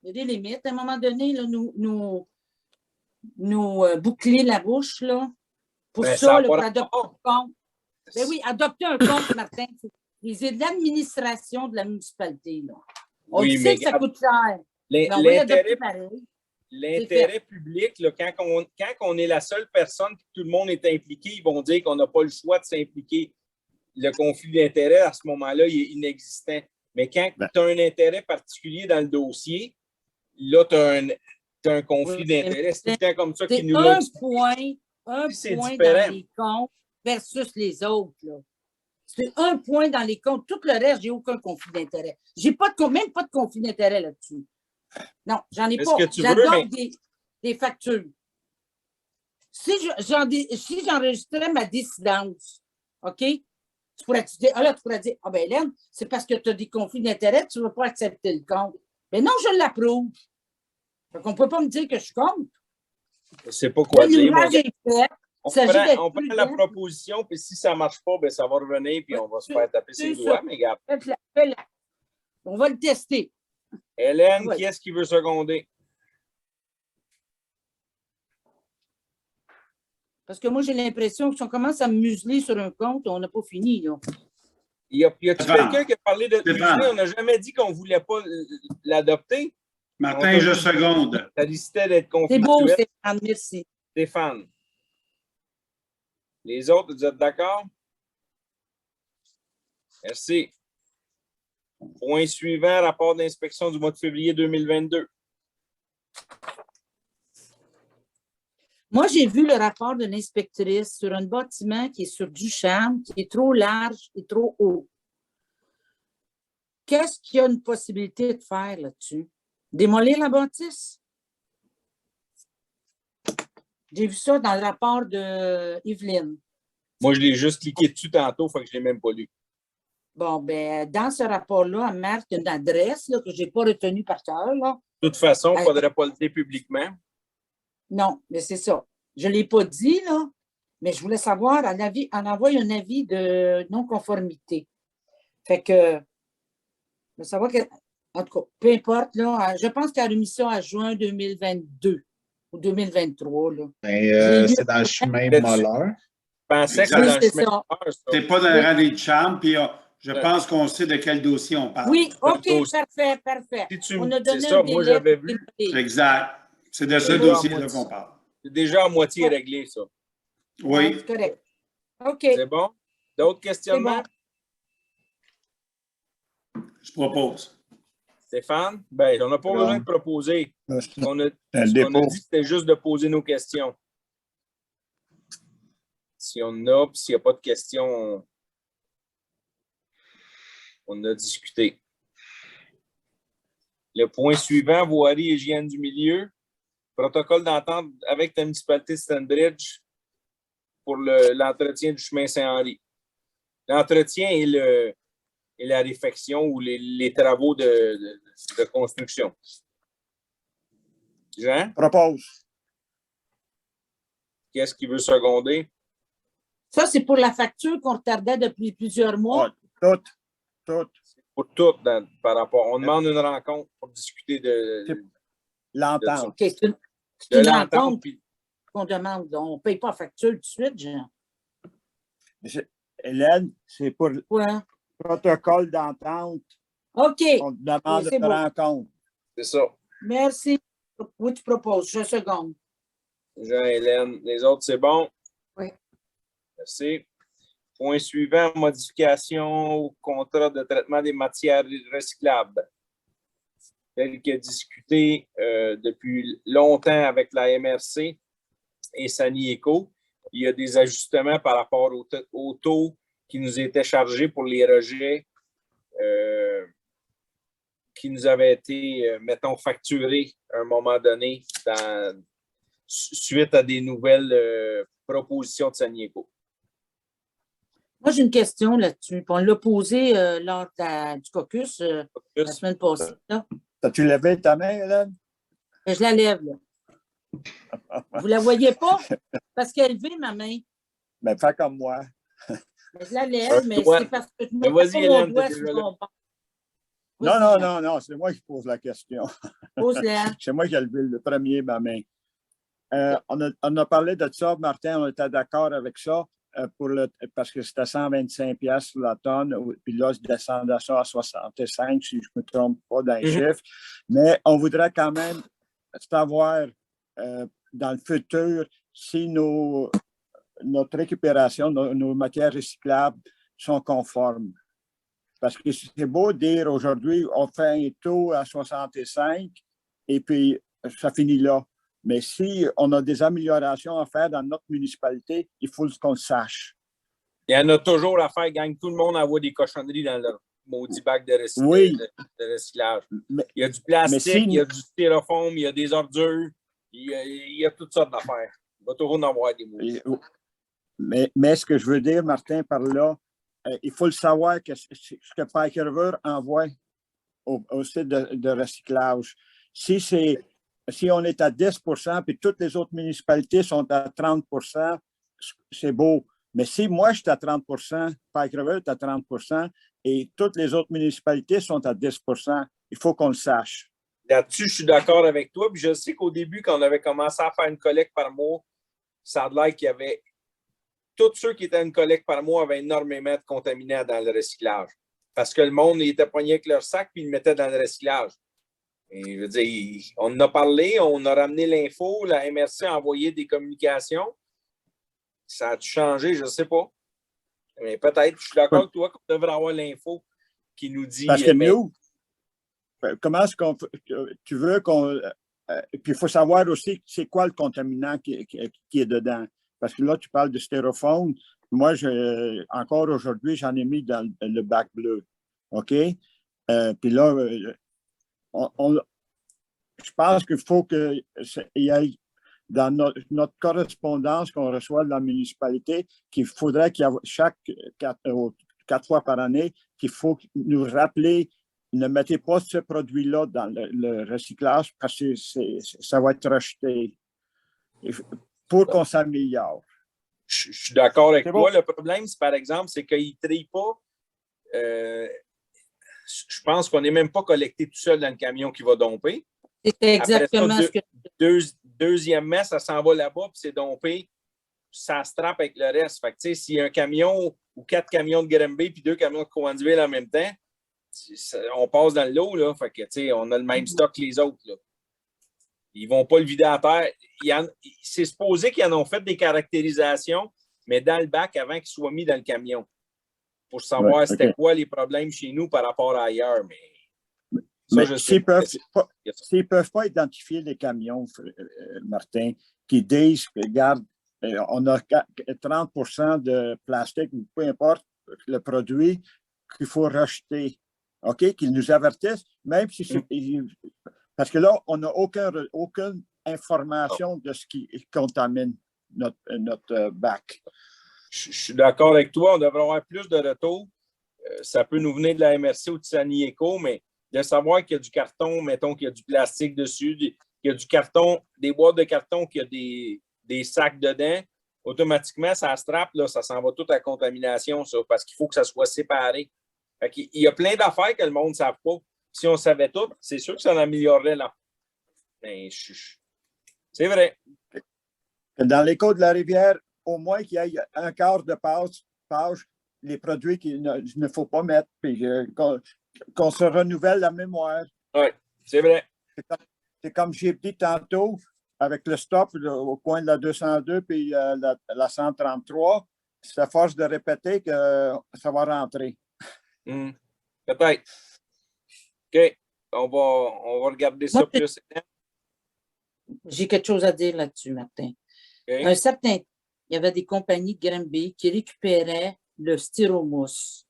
Il y a des limites. À un moment donné, là, nous boucler la bouche, là. Pour Ben, ça, a là, pas pour adopter un compte. Ben oui, adopter un compte, Martin. C'est de l'administration de la municipalité, là. On Oui, sait mais que ça regarde, coûte cher. Mais on va l'adopter pareil. l'intérêt public, là, quand on est la seule personne que tout le monde est impliqué, ils vont dire qu'on n'a pas le choix de s'impliquer. Le conflit d'intérêt, à ce moment-là, il est inexistant. Mais quand tu as un intérêt particulier dans le dossier, là, tu as un conflit Oui, d'intérêt. C'est tout le temps comme ça C'est qu'ils nous un l'ont point Si c'est dans différent. les comptes versus les autres, là. C'est un point dans les comptes. Tout le reste, j'ai aucun conflit d'intérêt. J'ai même pas de conflit d'intérêt là-dessus. Non, j'en ai Est-ce pas. que tu veux, J'adopte mais- des factures. Si j'enregistrais ma dissidence, OK? Tu pourrais dire, ah ben Hélène, c'est parce que tu as des conflits d'intérêt, tu ne veux pas accepter le compte. Mais non, je l'approuve. Donc, on ne peut pas me dire que je suis contre. Je ne sais pas quoi dire. L'ouvrage est fait. On Il s'agit d'être prend la prudent. proposition, puis si ça ne marche pas, ben, ça va revenir, puis on va se faire taper ses C'est doigts. ça. Mais regarde, Fais-la. On va le tester. Hélène, Ouais. qui est-ce qui veut seconder? Parce que moi, j'ai l'impression que si on commence à me museler sur un compte, on n'a pas fini, là. Y a-t-il quelqu'un qui a parlé de Stéphane. museler? On n'a jamais dit qu'on ne voulait pas l'adopter. Martin, je seconde. Ça listait d'être C'est beau, conflictuel. Stéphane, merci. Stéphane. Les autres, vous êtes d'accord? Merci. Point suivant, rapport d'inspection du mois de février 2022. Moi, j'ai vu le rapport de l'inspectrice sur un bâtiment qui est sur Ducharme, qui est trop large et trop haut. Qu'est-ce qu'il y a une possibilité de faire là-dessus? Démolir la bâtisse? J'ai vu ça dans le rapport de Yveline. Moi, je l'ai juste cliqué dessus tantôt, fait que je ne l'ai même pas lu. Bon, ben, dans ce rapport-là, elle marque une adresse là, que je n'ai pas retenue par cœur, là. De toute façon, il ne faudrait pas le dire publiquement. Non, mais c'est ça. Je ne l'ai pas dit, là, mais je voulais savoir, elle envoie un avis de non-conformité. Fait que, je veux savoir que, en tout cas, peu importe, là, je pense qu'elle a remis ça à juin 2022 ou 2023, là. Ben, c'est dans le chemin de Molleur. Je pensais que Exact. c'était dans le Oui, c'est chemin ça. de fer, ça. C'est pas dans le rang des charmes, puis je pense qu'on sait de quel dossier on parle. Oui, OK, dossier. parfait. Si tu On me a dis donné ça, un moi, délai j'avais pour vu. démolir. Exact. C'est de ce C'est dossier-là bon. qu'on parle. C'est déjà à moitié réglé, ça. Oui. C'est correct. OK. C'est bon? D'autres questionnements? Je propose. Stéphane? Ben, on n'a pas Bon. besoin de proposer. On a, Un on a dépôt. dit que c'était juste de poser nos questions. Si on en a, puis s'il n'y a pas de questions, on a discuté. Le point suivant, voirie et hygiène du milieu. Protocole d'entente avec la municipalité de Stanbridge pour l'entretien du chemin Saint-Henri. L'entretien et la réfection ou les travaux de construction. Jean, Propose. qu'est-ce qui veut seconder? Ça, c'est pour la facture qu'on retardait depuis plusieurs mois. Tout. Tout. Pour tout, par rapport. On demande une rencontre pour discuter de L'entente. OK, c'est une l'entente. rencontre puis qu'on demande. On ne paye pas la facture tout de suite, Jean. Hélène, c'est pour le Ouais. protocole d'entente. OK. On te demande Oui, c'est de beau. rencontre. C'est ça. Merci. Oui, tu proposes. Je seconde. Jean, Hélène. Les autres, c'est bon? Oui. Merci. Point suivant, modification au contrat de traitement des matières recyclables. Tel que discuté depuis longtemps avec la MRC et Sani Eco. Il y a des ajustements par rapport au taux qui nous était chargé pour les rejets qui nous avaient été, mettons, facturés à un moment donné suite à des nouvelles propositions de Sani Eco. Moi, j'ai une question là-dessus. Puis on l'a posée lors du caucus la semaine passée. Là. As-tu levé ta main, Hélène? Mais je la lève. Là. Vous ne la voyez pas? Parce qu'elle levée ma main. Ben, fais comme moi. Mais je la lève, mais doigt. c'est parce que je Mais me vas-y, pas mon Hélène, doigt t'es sur déjà mon là. bord. Non, Vas-y, non, Jean. non, c'est moi qui pose la question. Pose-la. C'est moi qui ai levé le premier ma main. On a parlé de ça, Martin, on était d'accord avec ça, parce que c'était 125$ sur la tonne, puis là, je descendais ça à 65, si je ne me trompe pas dans les chiffres. Mais on voudrait quand même savoir dans le futur si notre récupération, nos matières recyclables sont conformes. Parce que c'est beau dire aujourd'hui, on fait un taux à 65 et puis ça finit là. Mais si on a des améliorations à faire dans notre municipalité, il faut qu'on le sache. Il y en a toujours à faire, gang. Tout le monde envoie des cochonneries dans leur maudit bac de recyclage. Mais, il y a du plastique, si... il y a du styrofoam, il y a des ordures, il y a toutes sortes d'affaires. Il va toujours en avoir des maudits. Mais ce que je veux dire, Martin, par là, il faut le savoir que ce que Pike River envoie au site de recyclage. Si on est à 10% puis toutes les autres municipalités sont à 30%, c'est beau. Mais si moi, je suis à 30%, Pike River est à 30% et toutes les autres municipalités sont à 10%, il faut qu'on le sache. Là-dessus, je suis d'accord avec toi. Puis je sais qu'au début, quand on avait commencé à faire une collecte par mois, ça a l'air qu'il y avait... Tous ceux qui étaient à une collecte par mois avaient énormément de contaminants dans le recyclage. Parce que le monde était poigné avec leur sac puis ils le mettaient dans le recyclage. Et je veux dire, on en a parlé, on a ramené l'info, la MRC a envoyé des communications. Ça a-tu changé? Je ne sais pas. Mais peut-être, je suis d'accord avec toi qu'on devrait avoir l'info qui nous dit... Parce que nous, comment est-ce qu'on... Tu veux qu'on... puis il faut savoir aussi c'est quoi le contaminant qui est dedans. Parce que là, tu parles de styrofoam. Moi, encore aujourd'hui, j'en ai mis dans le bac bleu. OK? Puis là, je pense qu'il faut qu'il y ait dans notre correspondance qu'on reçoit de la municipalité, qu'il faudrait qu'il y ait chaque 4 fois par année, qu'il faut nous rappeler, ne mettez pas ce produit-là dans le recyclage parce que ça va être rejeté pour qu'on s'améliore. Je suis d'accord avec toi. Le problème, par exemple, c'est qu'ils ne trient pas. Je pense qu'on n'est même pas collecté tout seul dans le camion qui va domper. C'est exactement ce que... Deuxièmement, ça s'en va là-bas, puis c'est dompé. Ça se trappe avec le reste. Fait que, tu sais, s'il y a un camion ou 4 camions de Granby puis 2 camions de Cowansville en même temps, on passe dans le lot, là. Fait que, tu sais, on a le même stock que les autres, là. Ils ne vont pas le vider à terre. C'est supposé qu'ils en ont fait des caractérisations, mais dans le bac avant qu'ils soient mis dans le camion. Pour savoir c'était quoi les problèmes chez nous par rapport à ailleurs. Mais s'ils ne peuvent pas identifier les camions, Martin, qui disent que, regarde, on a 30% de plastique ou peu importe le produit qu'il faut rejeter. OK? Qu'ils nous avertissent, même si c'est. Parce que là, on n'a aucune information de ce qui contamine notre bac. Je suis d'accord avec toi. On devrait avoir plus de retours. Ça peut nous venir de la MRC ou de Sanieco, mais de savoir qu'il y a du carton, mettons qu'il y a du plastique dessus, qu'il y a du carton, des boîtes de carton, qu'il y a des sacs dedans, automatiquement, ça se trappe, là, ça s'en va tout à la contamination, ça, parce qu'il faut que ça soit séparé. Fait qu'il y a plein d'affaires que le monde ne savent pas. Si on savait tout, c'est sûr que ça en améliorerait là. Mais c'est vrai. Dans les côtes de la rivière, au moins qu'il y ait un quart de page, les produits qu'il ne faut pas mettre, puis qu'on se renouvelle la mémoire. Oui, c'est vrai. C'est comme j'ai dit tantôt, avec le stop au coin de la 202 puis la 133, c'est à force de répéter que ça va rentrer. Peut-être. OK. On va regarder ça plus. J'ai quelque chose à dire là-dessus, Martin. Okay. Un certain temps, il y avait des compagnies de Granby qui récupéraient le styromousse.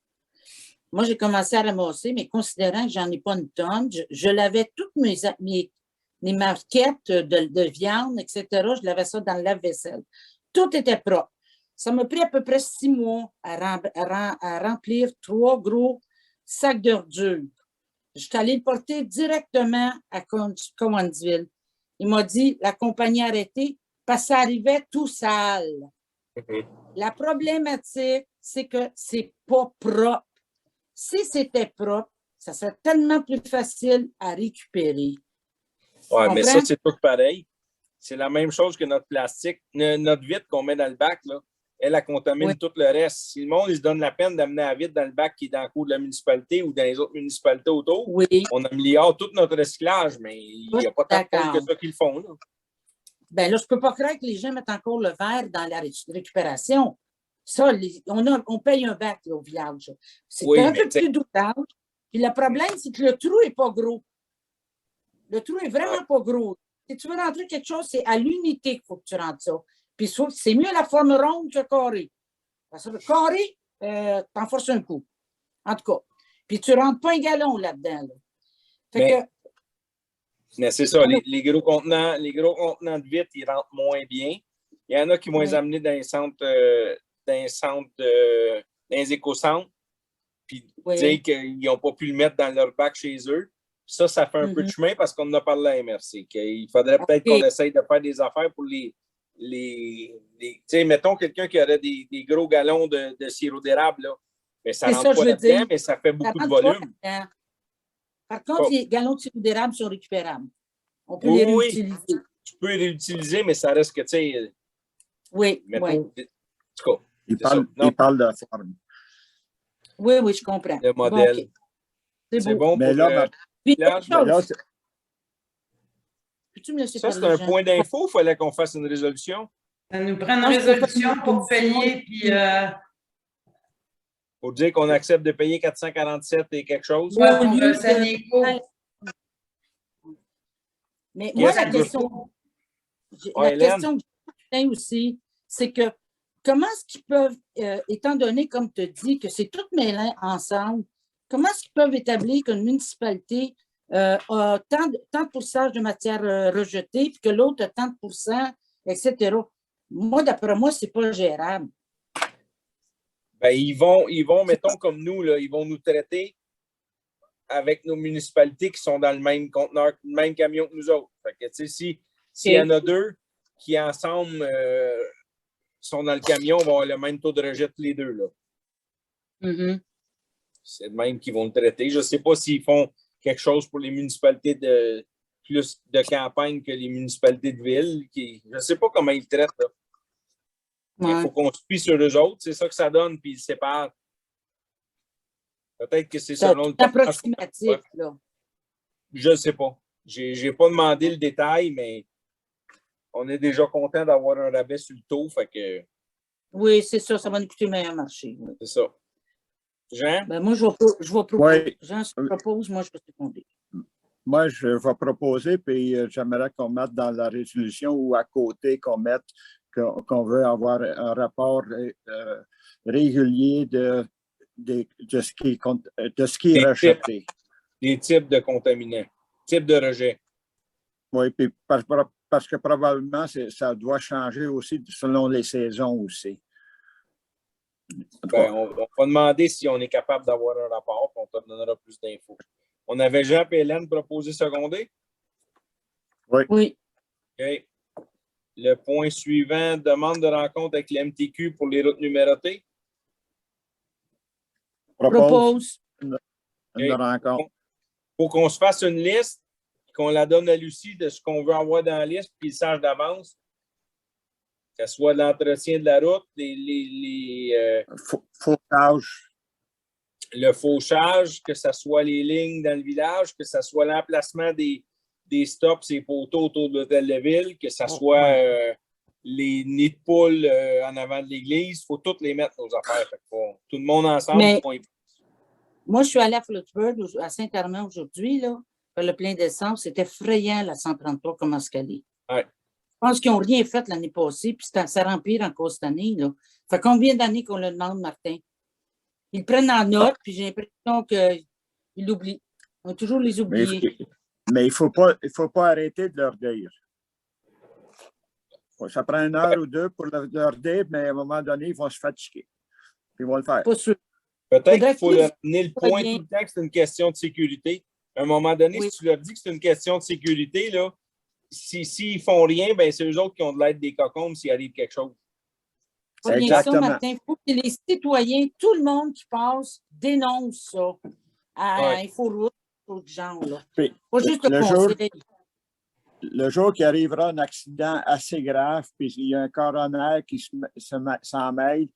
Moi, j'ai commencé à ramasser, mais considérant que j'en ai pas une tonne, je lavais toutes mes marquettes de viande, etc. Je lavais ça dans le lave-vaisselle. Tout était propre. Ça m'a pris à peu près 6 mois à remplir 3 gros sacs d'ordures. Je suis allée le porter directement à Cowansville. Il m'a dit, la compagnie a arrêté parce que ça arrivait tout sale. La problématique, c'est que c'est pas propre. Si c'était propre, ça serait tellement plus facile à récupérer. Oui, mais ça, Comprends? c'est tout pareil. C'est la même chose que notre plastique. Notre vitre qu'on met dans le bac, là, elle contamine Oui. tout le reste. Si le monde il se donne la peine d'amener la vitre dans le bac qui est dans le cours de la municipalité ou dans les autres municipalités autour, Oui, on améliore tout notre recyclage, mais il n'y a pas tant de monde que ça qui le font. Là. ben là, je ne peux pas croire que les gens mettent encore le verre dans la récupération. Ça, on paye un bac là, au village. C'est Oui, un mais peu plus doutable. Puis le problème, c'est que le trou n'est pas gros. Le trou n'est vraiment pas gros. Si tu veux rentrer quelque chose, c'est à l'unité qu'il faut que tu rentres ça. Puis c'est mieux la forme ronde que carré. Parce que le carré, t'en forces un coup. En tout cas. Puis tu ne rentres pas un gallon là-dedans. Là. Fait mais c'est ça, les gros contenants de vitre, ils rentrent moins bien. Il y en a qui vont les amener dans les centres, dans les éco-centres, puis dire qu'ils n'ont pas pu le mettre dans leur bac chez eux. Ça fait un peu de chemin parce qu'on en a parlé à la MRC. Il faudrait peut-être qu'on essaye de faire des affaires pour les tu sais, mettons quelqu'un qui aurait des gros galons de sirop d'érable, là. Mais ça rentre pas là-dedans, mais ça fait beaucoup de volume. Par contre, les galons de sirop d'érable sont récupérables. On peut les réutiliser. Oui, tu peux les réutiliser, mais ça reste que, tu sais... Oui, mettons, oui. En tout cas, il parle de forme. Oui, oui, je comprends. Le modèle. Bon, okay. C'est bon mais pour là, peux-tu me laisser ça, parler, c'est un point d'info. Il fallait qu'on fasse une résolution. Ça nous prend une résolution pour payer, puis... Pour dire qu'on accepte de payer 447 et quelque chose. Ouais, pour le Saneco. Mais moi, la question que j'ai aussi, c'est que comment est-ce qu'ils peuvent, étant donné, comme tu dis, que c'est tout mêlé ensemble, comment est-ce qu'ils peuvent établir qu'une municipalité a tant de pourcentage de matière rejetée, puis que l'autre a tant de pourcents, etc. Moi, d'après moi, c'est pas gérable. Ben, ils vont, mettons comme nous, là, ils vont nous traiter avec nos municipalités qui sont dans le même conteneur, le même camion que nous autres. Fait que, tu sais, s'il y en a deux qui, ensemble, sont dans le camion, vont avoir le même taux de rejet tous les deux, là. Mm-hmm. C'est le même qu'ils vont le traiter. Je ne sais pas s'ils font quelque chose pour les municipalités de plus de campagne que les municipalités de ville. Je ne sais pas comment ils le traitent, là. Il faut qu'on se plie sur eux autres. C'est ça que ça donne, puis ils se séparent. Peut-être que c'est selon le temps. Approximatif, là. Je ne sais pas. Je n'ai pas demandé le détail, mais on est déjà content d'avoir un rabais sur le taux. Fait que... Oui, c'est ça. Ça va nous coûter meilleur marché. Oui. C'est ça. Jean? Ben, moi, je vais proposer. Oui. Jean se propose, moi, je peux répondre. Moi, je vais proposer, puis j'aimerais qu'on mette dans la résolution ou à côté qu'on mette qu'on veut avoir un rapport régulier de ce qui est rejeté. Des types de contaminants, types de rejets. Oui, puis parce que probablement, ça doit changer aussi selon les saisons aussi. Ben, on va demander si on est capable d'avoir un rapport, puis on te donnera plus d'infos. On avait Jean et Hélène proposé secondé? Oui. Oui. OK. Le point suivant, demande de rencontre avec l'MTQ pour les routes numérotées. Propose une rencontre. Il faut qu'on se fasse une liste, qu'on la donne à Lucie de ce qu'on veut avoir dans la liste, puis qu'il sache d'avance. Que ce soit l'entretien de la route, fauchage. Le fauchage, que ce soit les lignes dans le village, que ce soit l'emplacement des stops, ces poteaux autour de l'hôtel de ville, que ce soit les nids de poules en avant de l'église. Il faut toutes les mettre, nos affaires. Tout le monde ensemble. Moi, je suis allée à Flotsburg, à Saint-Armand aujourd'hui, là, faire le plein d'essence. C'était effrayant, la 133, comment se caler. Ouais. Je pense qu'ils n'ont rien fait l'année passée, puis ça rempire encore cette année. Là. Ça fait combien d'années qu'on le demande, Martin? Ils prennent en note, puis j'ai l'impression qu'ils l'oublient. On va toujours les oublier. Mais il faut pas arrêter de leur dire. Ça prend une heure ou deux pour leur dire, mais à un moment donné, ils vont se fatiguer. Puis ils vont le faire. Pas sûr. Peut-être qu'il faut leur donner le point tout le temps que c'est une question de sécurité. À un moment donné, si tu leur dis que c'est une question de sécurité, là, s'ils ne font rien, ben c'est eux autres qui ont de l'aide des cocombes s'il arrive quelque chose. Pas bien ça, Exactement. Martin. Il faut que les citoyens, tout le monde qui passe, dénonce ça à Ouais. InfoRoute, d'autres gens. Là. Puis, Pas juste le jour, conseil. le jour qu'il arrivera un accident assez grave, puis il y a un coroner qui s'en mêle,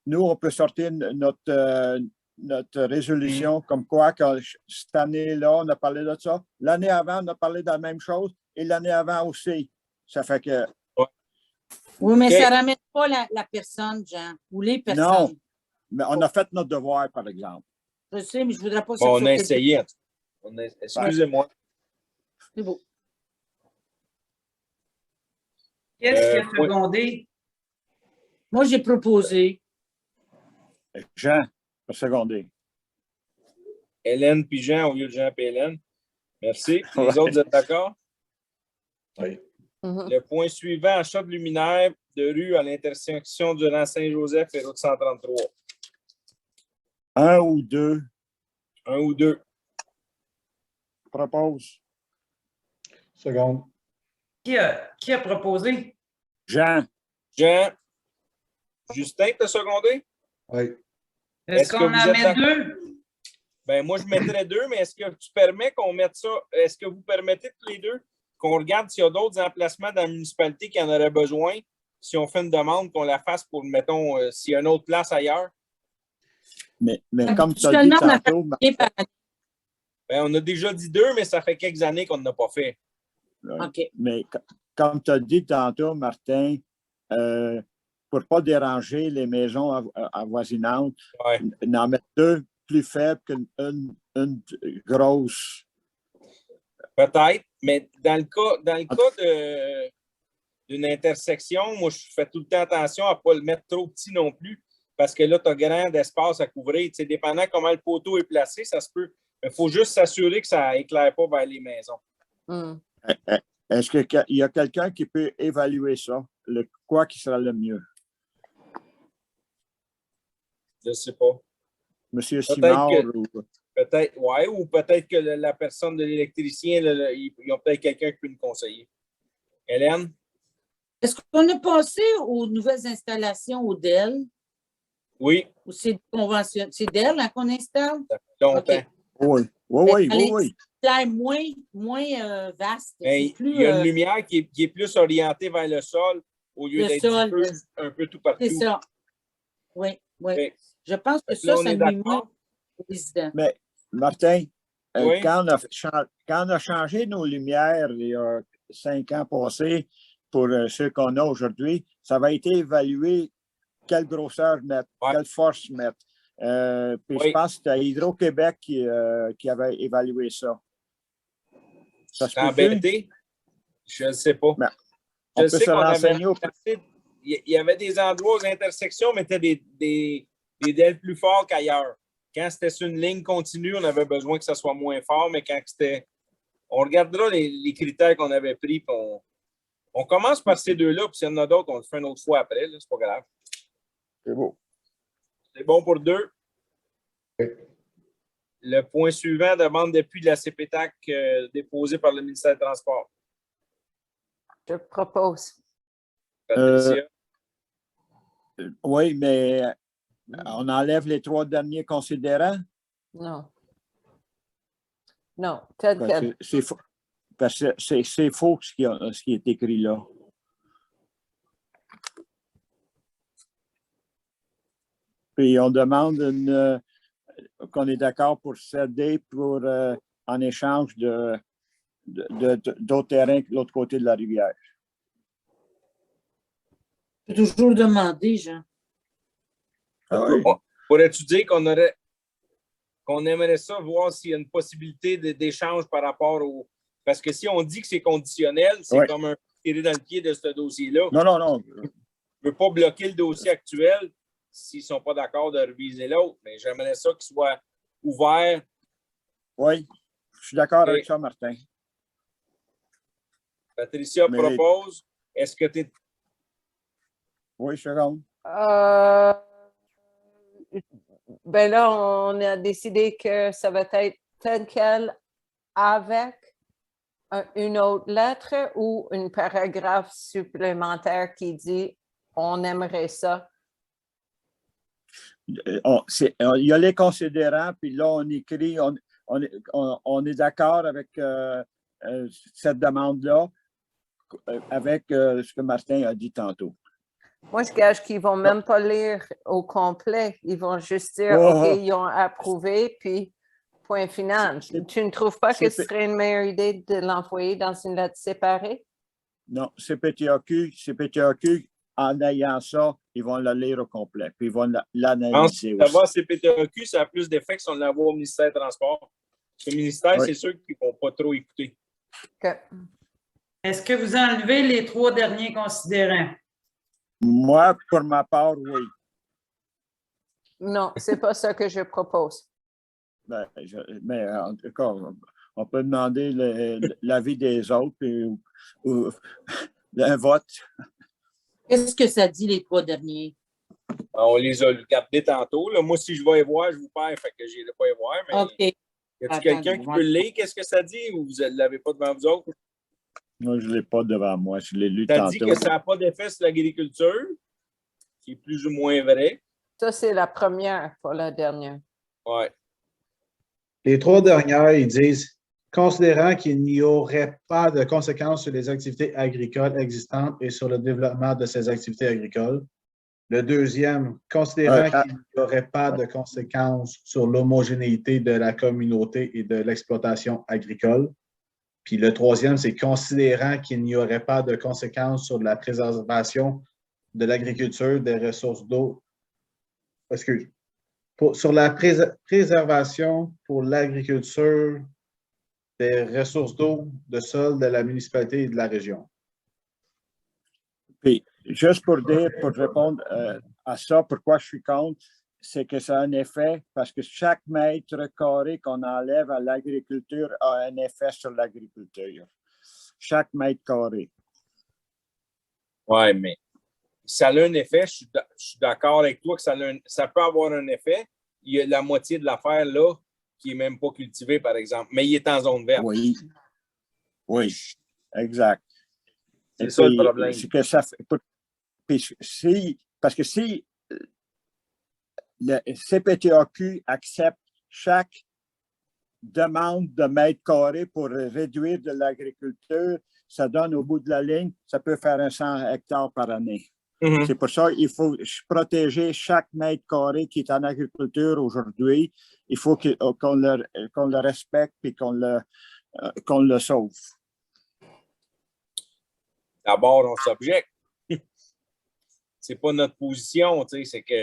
nous, on peut sortir notre résolution comme quoi que cette année-là, on a parlé de ça. L'année avant, on a parlé de la même chose et l'année avant aussi. Ça fait que Oui, mais OK. ça ne ramène pas la personne, Jean, ou les personnes. non, mais on a fait notre devoir, par exemple. Je sais, mais je ne voudrais pas Bon, on a sortir- essayé. En tout cas. Excusez-moi. C'est beau. Qu'est-ce qui a Oui. secondé? Moi, j'ai proposé. Jean, pour seconder. Hélène puis Jean au lieu de Jean et Hélène. Merci. Les Ouais. autres, vous êtes d'accord? Oui. Mhm. Le point suivant, achat de luminaire de rue à l'intersection du rang Saint-Joseph et route 133. Un ou deux, Un ou deux. propose. Seconde. Qui a proposé? Jean, Jean, Justin, t'as secondé? Oui. Est-ce Est-ce que qu'on vous en êtes met d'accord? deux? Ben, moi, je mettrais deux, mais est-ce que tu permets qu'on mette ça? Est-ce que vous permettez tous les deux qu'on regarde s'il y a d'autres emplacements dans la municipalité qui en auraient besoin? Si on fait une demande, qu'on la fasse pour, mettons, s'il y a une autre place ailleurs? mais comme tu as dit Habituellement, on a tantôt, fait par année. Ben, on a déjà dit deux, mais ça fait quelques années qu'on n'a pas fait. OK. mais comme tu as dit tantôt, Martin, pour ne pas déranger les maisons avoisinantes, Ouais. n'en mettre deux plus faibles qu'une grosse. Peut-être, mais dans le cas d'une intersection, moi, je fais tout le temps attention à ne pas le mettre trop petit non plus, parce que là, tu as grand d'espace à couvrir. Tu sais, dépendant comment le poteau est placé, ça se peut. Il faut juste s'assurer que ça n'éclaire pas vers les maisons. Mm. Est-ce qu'il y a quelqu'un qui peut évaluer ça? Quoi qui sera le mieux? Je ne sais pas. Monsieur Peut-être Simard que- ou... Peut-être, ouais, ou peut-être que la personne de l'électricien, ils ont peut-être quelqu'un qui peut nous conseiller. Hélène? Est-ce qu'on a passé aux nouvelles installations au Dell? Oui, Ou c'est conventionnel? C'est Dell hein, qu'on installe? ça fait longtemps. OK. Oui, oui, Allez, oui. c'est moins vaste. Mais C'est plus il y a une lumière qui est plus orientée vers le sol au lieu Le d'être sol, diffuse un peu tout partout. c'est ça. Oui, oui. OK. Je pense que Fait que là, ça on est nuit d'accord? moins aux résidents. Mais, Martin, Oui. quand on a changé nos lumières il y a 5 ans passés pour ceux qu'on a aujourd'hui, ça va été évalué quelle grosseur mettre, Ouais. quelle force mettre. Puis Oui. je pense que c'était Hydro-Québec qui avait évalué ça. Ça se C'est peut-tu? embêté? Je ne sais pas. Ben, Je on peut sais se qu'on avait renseigner remplacé- il y avait des endroits aux intersections, mais c'était des DEL plus forts qu'ailleurs. Quand c'était sur une ligne continue, on avait besoin que ça soit moins fort, mais quand c'était... On regardera les critères qu'on avait pris, puis on commence par ces deux-là, puis s'il y en a d'autres, on le fait une autre fois après, là, c'est pas grave. C'est beau. C'est bon pour deux. Oui. Le point suivant, demande d'appui de la CPTAC déposée par le ministère des Transports. Je propose. Patricia? Oui, mais on enlève les 3 derniers considérants. Non. Non, tel Parce quel. que c'est faux. Parce que c'est faux ce qui est écrit là. Puis on demande qu'on est d'accord pour céder en échange d'autres terrains de l'autre côté de la rivière. Je peux toujours demander, Jean. Ah oui. Pourrais-tu dire qu'on aimerait ça, voir s'il y a une possibilité d'échange par rapport au... Parce que si on dit que c'est conditionnel, c'est Ouais. comme un tirer dans le pied de ce dossier-là. Non, non, non. Je ne veux pas bloquer le dossier actuel s'ils ne sont pas d'accord de reviser l'autre, mais j'aimerais ça qu'il soit ouvert. Oui, je suis d'accord Ok. avec ça, Martin. Patricia Mais- propose. Est-ce que tu es... Oui, seconde. Ben là, on a décidé que ça va être tel quel avec une autre lettre ou un paragraphe supplémentaire qui dit on aimerait ça Il y a les considérants, puis là, on écrit, on est d'accord avec cette demande-là, avec ce que Martin a dit tantôt. Moi, je gage qu'ils ne vont même pas lire au complet. Ils vont juste dire, Oh, OK, ils ont approuvé, puis point final. Tu ne trouves pas que ce serait une meilleure idée de l'envoyer dans une lettre séparée? Non, CPTAQ, en ayant ça, ils vont le lire au complet, puis ils vont l'analyser aussi. D'avoir CPTAQ, ça a plus d'effet que si on l'envoie au ministère des Transports. Le ministère, c'est sûr qu'ils ne vont pas trop écouter. Okay. Est-ce que vous enlevez les 3 derniers considérants? Moi, pour ma part, oui. Non, ce n'est pas ça que je propose. Mais en tout cas, on peut demander l'avis des autres ou un vote. Qu'est-ce que ça dit, les 3 derniers? On les a regardés tantôt. Là. Moi, si je vais y voir, je vous perds, fait que je n'irai pas y voir. Mais OK. y a-t-il quelqu'un qui peut le lire? Qu'est-ce que ça dit ou vous ne l'avez pas devant vous autres? Moi, je ne l'ai pas devant moi. Je l'ai lu Ça tantôt. dit que ça n'a pas d'effet sur l'agriculture, qui est plus ou moins vrai. Ça, c'est la première, pas la dernière. Oui. Les 3 dernières, ils disent « Considérant qu'il n'y aurait pas de conséquences sur les activités agricoles existantes et sur le développement de ces activités agricoles. » Le deuxième, « Considérant qu'il n'y aurait pas de conséquences sur l'homogénéité de la communauté et de l'exploitation agricole. » Puis le troisième, c'est « Considérant qu'il n'y aurait pas de conséquences sur la préservation de l'agriculture, des ressources d'eau. » Excuse. Sur la préservation pour l'agriculture des ressources d'eau, de sol de la municipalité et de la région. Puis, juste pour répondre à ça, pourquoi je suis contre, c'est que ça a un effet, parce que chaque mètre carré qu'on enlève à l'agriculture a un effet sur l'agriculture. Chaque mètre carré. Oui, mais ça a un effet, je suis d'accord avec toi que ça peut avoir un effet. Il y a la moitié de l'affaire là qui n'est même pas cultivée, par exemple, mais il est en zone verte. Oui, exact. C'est ça le problème. C'est que ça fait, parce que si le CPTAQ accepte chaque demande de mètres carrés pour réduire de l'agriculture, ça donne au bout de la ligne, ça peut faire 100 hectares par année. C'est pour ça qu'il faut protéger chaque mètre carré qui est en agriculture aujourd'hui. Il faut qu'on le respecte et qu'on le sauve. D'abord, on s'objecte. C'est pas notre position, tu sais, c'est que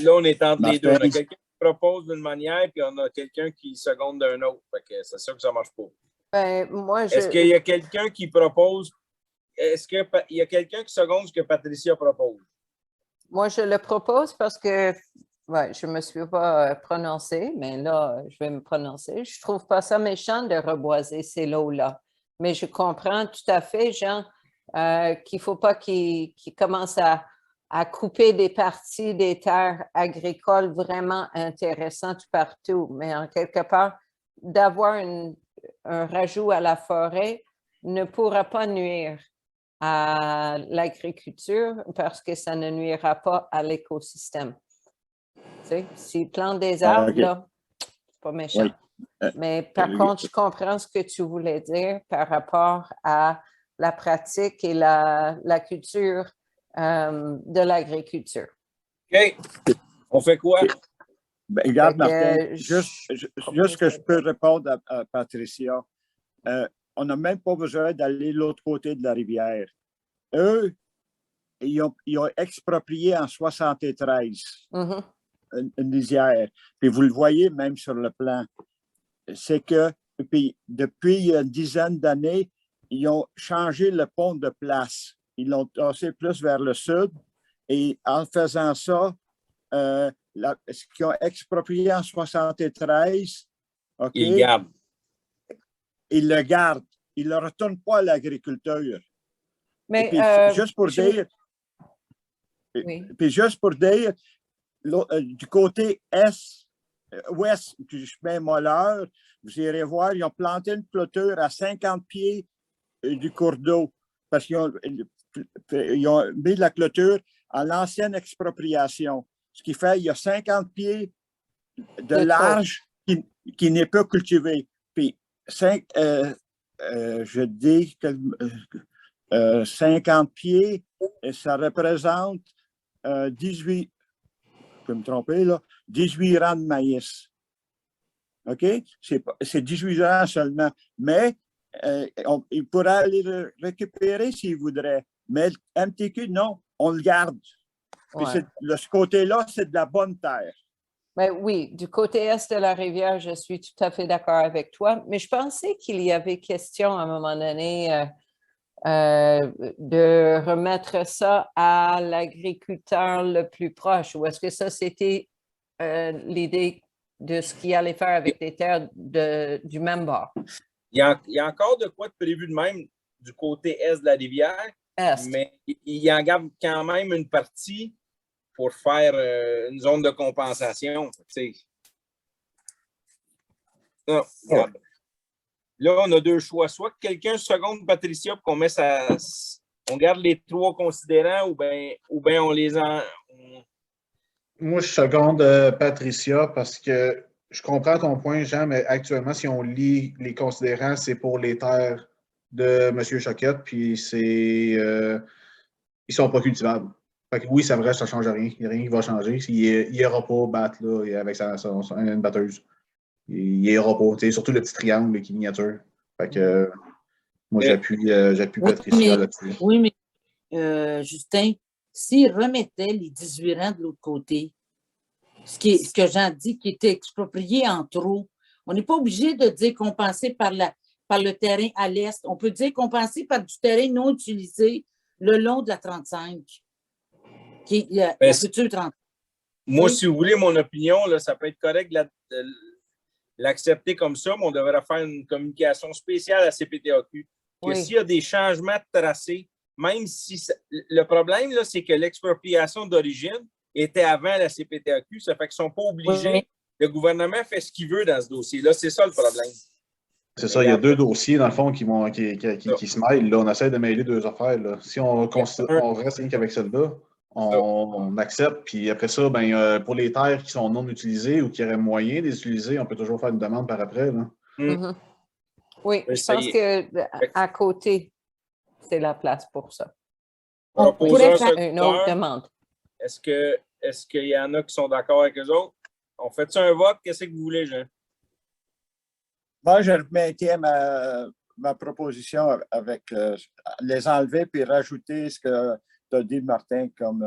là, on est entre les deux. On a quelqu'un qui propose d'une manière, puis on a quelqu'un qui seconde d'un autre. Fait que c'est sûr que ça marche pas. Est-ce qu'il y a quelqu'un qui propose? Est-ce qu'il y a quelqu'un qui seconde ce que Patricia propose? Moi, je le propose parce que je ne me suis pas prononcée, mais là, je vais me prononcer. Je ne trouve pas ça méchant de reboiser ces lots-là. Mais je comprends tout à fait, Jean, qu'il ne faut pas qu'ils commencent à couper des parties des terres agricoles vraiment intéressantes partout. Mais en quelque part, d'avoir un rajout à la forêt ne pourra pas nuire à l'agriculture parce que ça ne nuira pas à l'écosystème. Tu sais, s'ils plantent des arbres, là, c'est pas méchant. Oui. Mais par contre, je comprends ce que tu voulais dire par rapport à la pratique et la culture de l'agriculture. OK. On fait quoi? Ben, regarde, Martin, juste que je peux répondre à Patricia. On n'a même pas besoin d'aller de l'autre côté de la rivière. Eux, ils ont exproprié en 73 une lisière. Puis vous le voyez même sur le plan. C'est que depuis une dizaine d'années, ils ont changé le pont de place. Ils l'ont tassé plus vers le sud. Et en faisant ça, ce qu'ils ont exproprié en 73, ils le gardent. Ils le gardent. Ils ne le retournent pas à l'agriculture. Mais juste pour dire, puis juste pour dire, du côté ouest du chemin Molleur, vous irez voir, ils ont planté une clôture à 50 pieds du cours d'eau parce qu'ils ont mis la clôture à l'ancienne expropriation. Ce qui fait qu'il y a 50 pieds de De trop. large qui n'est pas cultivé. Puis, je dis que 50 pieds, ça représente 18, je peux me tromper, là, 18 rangs de maïs. OK? C'est 18 rangs seulement. Mais il pourrait aller le récupérer s'il voudrait. Mais le MTQ, non, on le garde. Puis Ouais. ce côté-là, c'est de la bonne terre. Ben oui, du côté est de la rivière, je suis tout à fait d'accord avec toi, mais je pensais qu'il y avait question à un moment donné de remettre ça à l'agriculteur le plus proche, ou est-ce que ça, c'était l'idée de ce qu'il allait faire avec les terres du même bord? Il y a encore de quoi de prévu de même du côté est de la rivière, mais il y en garde quand même une partie pour faire une zone de compensation. Non, regarde. Là, on a deux choix. Soit que quelqu'un seconde Patricia pour qu'on met on garde les trois considérants ou bien on les Moi, je seconde Patricia parce que je comprends ton point, Jean, mais actuellement, si on lit les considérants, c'est pour les terres de M. Choquette, puis ils sont pas cultivables. Fait que oui, c'est vrai, ça ne change rien. Il n'y a rien qui va changer. Il n'ira pas battre là, avec une batteuse. Il n'ira pas. Surtout le petit triangle qui est miniature. Fait que moi, j'appuie Patricia là-dessus. Oui, mais Justin, s'il remettait les 18 rangs de l'autre côté, ce que Jean dit qui était exproprié en trop, on n'est pas obligé de dire compensé par le terrain à l'est. On peut dire compensé par du terrain non utilisé le long de la 35, qui est la future 35. Moi, Oui. si vous voulez mon opinion, là, ça peut être correct de l'accepter comme ça, mais on devrait faire une communication spéciale à CPTAQ. Que s'il y a des changements de tracé, même si le problème, là, c'est que l'expropriation d'origine était avant la CPTAQ, ça fait qu'ils ne sont pas obligés. Oui. Le gouvernement fait ce qu'il veut dans ce dossier-là. C'est ça le problème. C'est ça, il y a deux dossiers, dans le fond, qui se mêlent. Là, on essaie de mêler deux affaires. Là. Si on reste rien qu'avec celle-là, on accepte. Puis après ça, pour les terres qui sont non utilisées ou qui auraient moyen de les utiliser, on peut toujours faire une demande par après. Là. Mm-hmm. Oui, je pense qu'à côté, c'est la place pour ça. On pourrait faire une autre demande. Est-ce qu'il y en a qui sont d'accord avec eux autres? On fait un vote? Qu'est-ce que vous voulez, Jean? Moi, je maintiens ma proposition avec les enlever puis rajouter ce que tu as dit, Martin, comme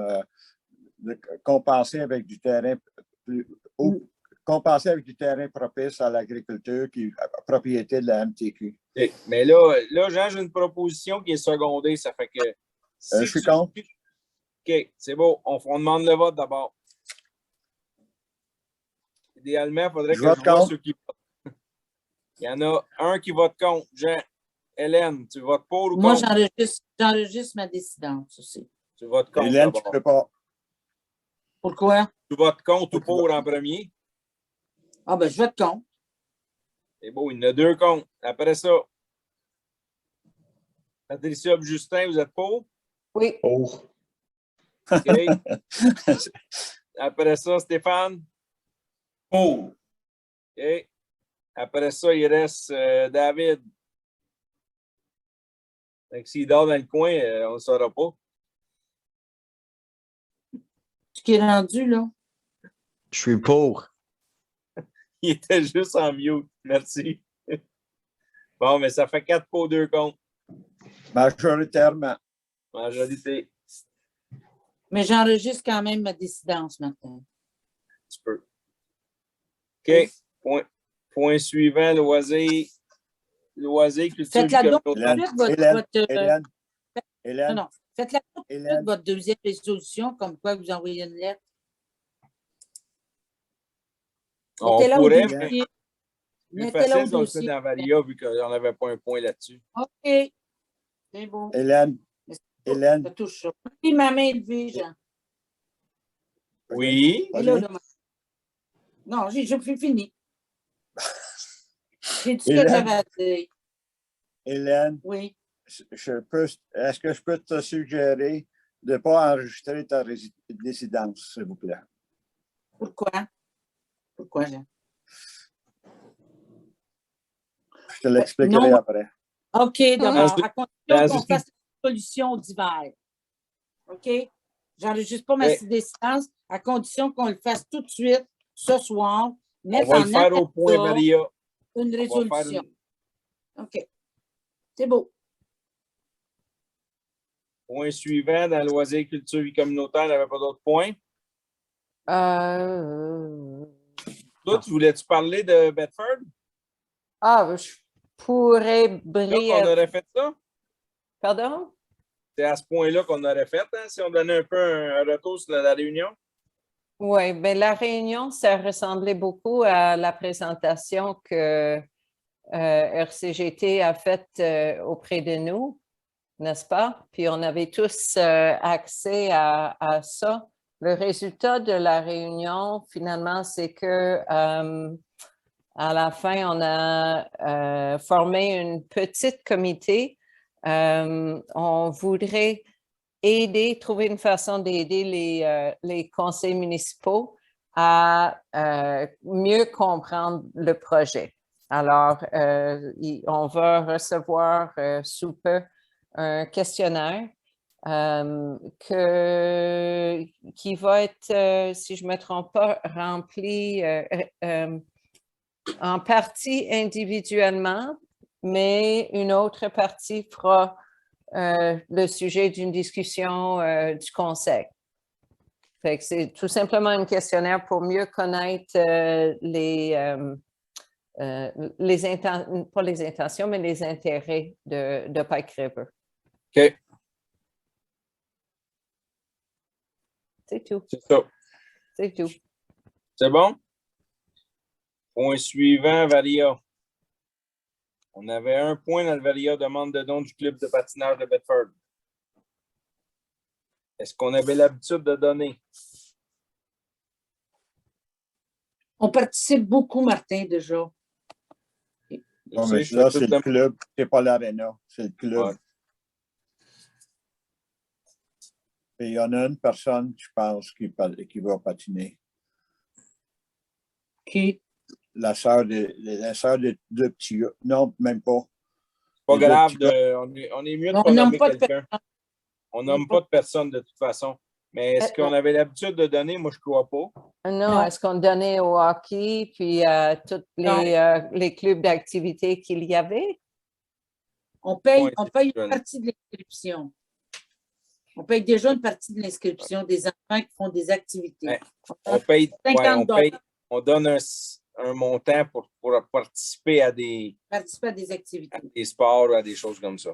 compenser avec du terrain propice à l'agriculture qui est propriété de la MTQ. Mais là, Jean, j'ai une proposition qui est secondée. Ça fait que. Je suis contre. OK, c'est beau. On demande le vote d'abord. Idéalement, il faudrait que je vois ceux qui votent. Il y en a un qui vote contre. Jean, Hélène, tu votes pour ou contre? Moi, j'enregistre ma décidence aussi. Tu votes contre. Hélène, tu ne peux pas. Pourquoi? Tu votes contre ou pour en premier? Ah, ben, je vote contre. C'est beau, il y en a deux contre. Après ça, Patricia et Justin, vous êtes pour? Oui. Pour. OK. Après ça, Stéphane? Pour. OK. Après ça, il reste David. S'il dort dans le coin, on ne le saura pas. Ce qui est rendu, là. Je suis pour. Il était juste en mute. Merci. Bon, mais ça fait 4 pour 2 contre. Majoritairement. Majorité. Mais j'enregistre quand même ma décidence maintenant. Tu peux. OK. Point suivant, loisir, culture. Faites-la donc tout de Hélène, suite, votre Hélène, non. Faites-la tout de suite, votre deuxième résolution, comme quoi vous envoyez une lettre. On Mettez-la au pourrait, dossier. mais plus Mettez-la au facile si on le fait dossier. dans Varia, vu qu'on n'avait pas un point là-dessus. OK. C'est bon. Hélène, Ça touche ça. Oui, ma main levée, Jean. Oui. Et là, non, je suis fini. J'ai dit ce que j'avais à dire. Hélène, Oui. est-ce que je peux te suggérer de ne pas enregistrer ta résidence, s'il vous plaît. Pourquoi? Pourquoi, Jean? Je te l'expliquerai Non. après. OK, d'abord, à condition qu'on fasse une solution d'hiver. OK? J'enregistre pas ma décision à condition qu'on le fasse tout de suite, ce soir. On va le faire au point, Maria. Une résolution. OK. C'est beau. Point suivant, dans loisirs, culture, vie communautaire, il n'y avait pas d'autres points. Toi, voulais-tu parler de Bedford? Je pourrais Là briller. qu'on aurait fait ça? Pardon? C'est à ce point-là qu'on aurait fait, hein, si on donnait un peu un retour sur la réunion? Oui, bien, la réunion, ça ressemblait beaucoup à la présentation que RCGT a faite auprès de nous, n'est-ce pas? Puis on avait tous accès à ça. Le résultat de la réunion, finalement, c'est que à la fin, on a formé une petite comité. On voudrait trouver une façon d'aider les conseils municipaux à mieux comprendre le projet. Alors, on va recevoir sous peu un questionnaire qui va être, si je ne me trompe pas, rempli en partie individuellement, mais une autre partie fera le sujet d'une discussion du conseil. Fait que c'est tout simplement un questionnaire pour mieux connaître pas les intentions, mais les intérêts de Pike River. OK. C'est tout. C'est ça. C'est tout. C'est bon? Point suivant, Varia. On avait un point dans le Varia, demande de don du club de patinage de Bedford. Est-ce qu'on avait l'habitude de donner? On participe beaucoup, Martin, déjà. Non, mais là, c'est le club, c'est pas l'aréna, c'est le club. Ouais. Et il y en a une personne, je pense, qui va patiner. Qui? La sœur de deux petits gars. Non, même pas. C'est pas Les grave, deux petits on est mieux de On pas nomme nommer pas de quelqu'un. On nomme pas de personne de toute façon. Mais est-ce qu'on avait l'habitude de donner? Moi, je ne crois pas. Non, est-ce qu'on donnait au hockey puis à tous les clubs d'activité qu'il y avait? On paye une partie de l'inscription. On paye déjà une partie de l'inscription des enfants qui font des activités. Ouais. On paye, $50. On donne un montant pour participer à des activités. À des sports ou à des choses comme ça.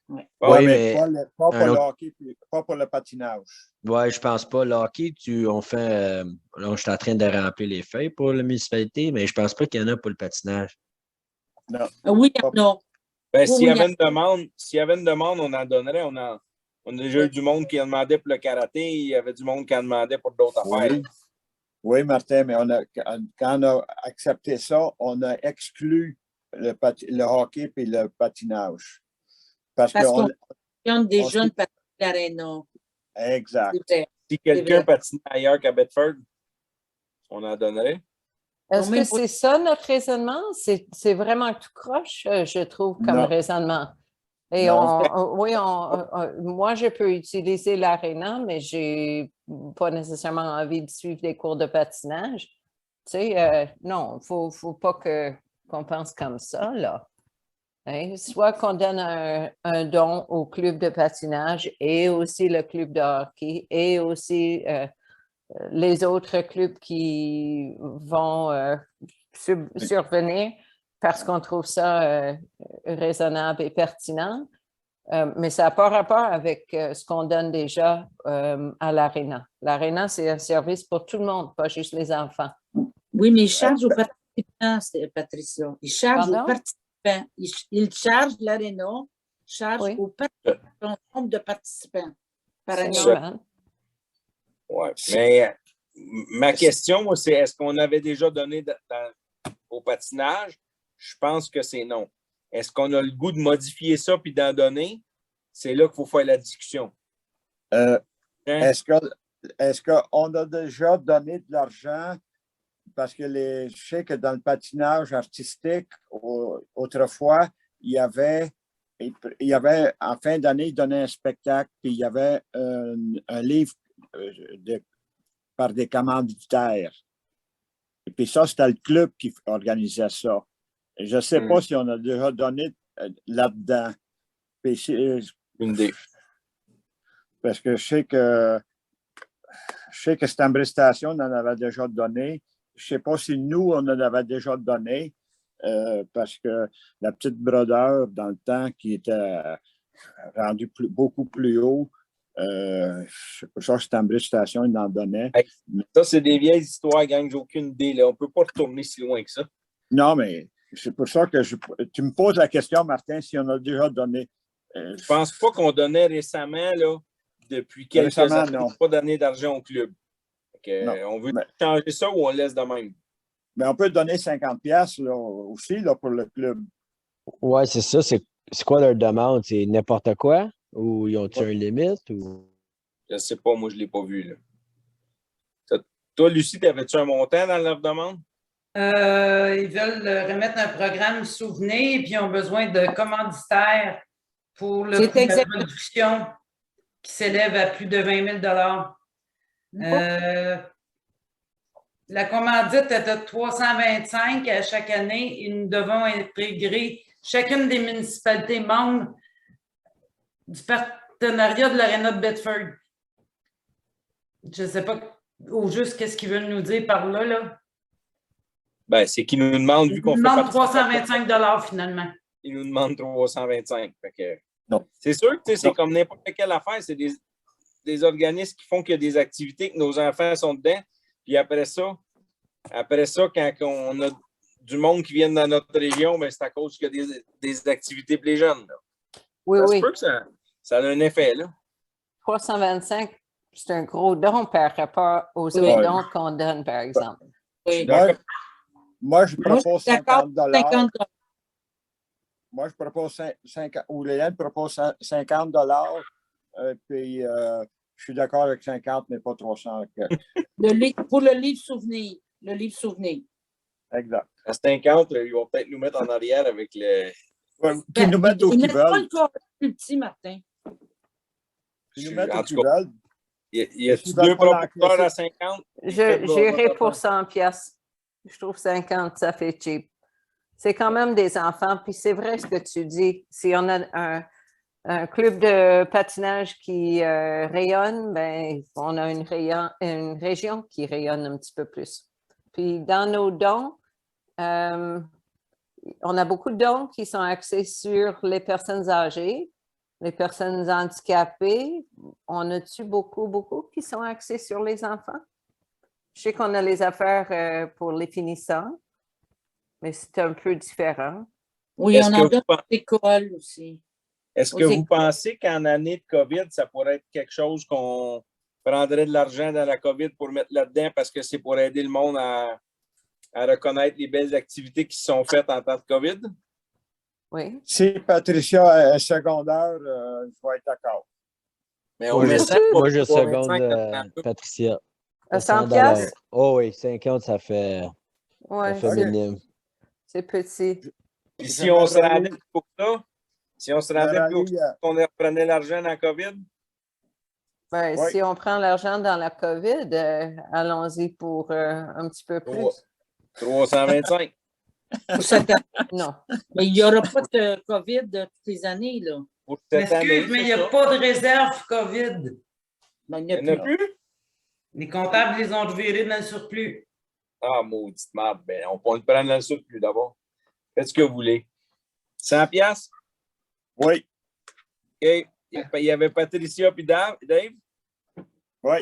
Ouais. Bon, oui, mais pas pour le hockey, pas pour le patinage. Oui, je pense pas. Le hockey, on fait. Là, je suis en train de remplir les feuilles pour la municipalité, mais je pense pas qu'il y en a pour le patinage. Non. Oui, il y en a. Ben, s'il y avait une demande, on en donnerait. On a déjà eu du monde qui en demandait pour le karaté, il y avait du monde qui en demandait pour d'autres affaires. Oui, Martin, mais quand on a accepté ça, on a exclu le hockey et le patinage. Parce qu'on des jeunes patins de l'aréna. Exact. Si quelqu'un patinait ailleurs qu'à Bedford, on en donnerait. Est-ce que c'est ça notre raisonnement? C'est vraiment tout croche, je trouve, comme raisonnement. Et moi, je peux utiliser l'aréna, mais je n'ai pas nécessairement envie de suivre des cours de patinage. Tu sais, non, il ne faut pas qu'on pense comme ça, là. Hein? Soit qu'on donne un don au club de patinage et aussi le club de hockey et aussi les autres clubs qui vont survenir parce qu'on trouve ça raisonnable et pertinent. Mais ça n'a pas rapport avec ce qu'on donne déjà à l'aréna. L'aréna, c'est un service pour tout le monde, pas juste les enfants. Oui, mais ils chargent aux participants, Patricia. Ils chargent aux participants. Ils chargent l'aréna, chargent aux participants, nombre de participants par année. Oui, mais ma question, moi, c'est est-ce qu'on avait déjà donné au patinage? Je pense que c'est non. Est-ce qu'on a le goût de modifier ça puis d'en donner? C'est là qu'il faut faire la discussion. Euh, Hein? Est-ce qu'on a déjà donné de l'argent? Parce que je sais que dans le patinage artistique, autrefois, il y avait, en fin d'année, ils donnaient un spectacle, puis il y avait un livre par des commanditaires. Et puis ça, c'était le club qui organisait ça. Et je ne sais pas si on a déjà donné là-dedans. Puis Une idée. parce que je sais que Stambris Station en avait déjà donné. Je ne sais pas si nous, on en avait déjà donné, parce que la petite brodeur, dans le temps, qui était rendue beaucoup plus haut, je sais pas ça, Stambris Station, il en donnait. Hey, ça, c'est des vieilles histoires, gang. J'ai aucune idée. Là. On ne peut pas retourner si loin que ça. Non, mais c'est pour ça que tu me poses la question, Martin, si on a déjà donné. Je ne pense pas qu'on donnait récemment, là, depuis quelques années, non. pas donné d'argent au club. Non, on veut changer ça ou on laisse de même? Mais on peut donner 50$ là, aussi là, pour le club. Ouais, c'est ça. C'est quoi leur demande? C'est n'importe quoi? Ou ils ont-ils une limite? Ou... Je ne sais pas, moi, je ne l'ai pas vu. Là. Toi, Lucie, avais-tu un montant dans leur demande? Ils veulent remettre un programme souvenir, puis ils ont besoin de commanditaires pour la production qui s'élève à plus de 20 000 La commandite est de 325 à chaque année et nous devons intégrer chacune des municipalités membres du partenariat de l'Aréna de Bedford. Je ne sais pas au juste qu'est-ce qu'ils veulent nous dire par là. Là. Ben, c'est qu'ils nous demandent, vu qu'on fait partie 325 $ finalement. Ils nous demandent 325. Fait que, non. C'est sûr que c'est comme n'importe quelle affaire. C'est des organismes qui font qu'il y a des activités, que nos enfants sont dedans. Puis après ça, quand on a du monde qui vient dans notre région, ben, c'est à cause qu'il y a des activités pour les jeunes. Là. Oui, ça se peut que ça a un effet. Là. 325, c'est un gros don par rapport aux autres dons qu'on donne, par exemple. Oui. Moi, je propose 50 $50. Moi, je propose 50, ou Léane propose 50 puis je suis d'accord avec 50, mais pas 300. Pour le livre souvenir. Le livre souvenir. Exact. À 50, ils vont peut-être nous mettre en arrière avec le. Qu'ils nous mettent où qu'ils veulent. Ils pas plus petit, Martin. Qu'ils nous mettent où qu'ils veulent. Y a-t-il deux producteurs à 50? J'irai pour 100$. Je trouve 50, ça fait cheap. C'est quand même des enfants, puis c'est vrai ce que tu dis. Si on a un club de patinage qui rayonne, ben, on a une région qui rayonne un petit peu plus. Puis dans nos dons, on a beaucoup de dons qui sont axés sur les personnes âgées, les personnes handicapées. On a-tu beaucoup qui sont axés sur les enfants? Je sais qu'on a les affaires pour les finissants, mais c'est un peu différent. Oui, on en donne aux écoles aussi. Est-ce que vous pensez qu'en année de COVID, ça pourrait être quelque chose qu'on prendrait de l'argent dans la COVID pour mettre là-dedans parce que c'est pour aider le monde à reconnaître les belles activités qui sont faites en temps de COVID? Oui. Si Patricia est secondaire, je vais être d'accord. Mais on met ça pour moi, je seconde Patricia. 100$? Oh oui, 50, ça fait minime. C'est petit. Puis si on se rendait pour ça, qu'on reprenait l'argent dans la COVID? Ben, Oui. Si on prend l'argent dans la COVID, allons-y pour un petit peu plus. 325. Non. Mais il n'y aura pas de COVID toutes les années, là. Pour cette année, Excuse, mais il n'y a pas de réserve COVID. Ben, il Il n'y en a plus? Les comptables les ont revirés dans le surplus. Ah, maudite merde. Ben, on peut le prendre dans le surplus d'abord. Faites ce que vous voulez. 100$? Oui. OK. Il y avait Patricia et Dave? Oui.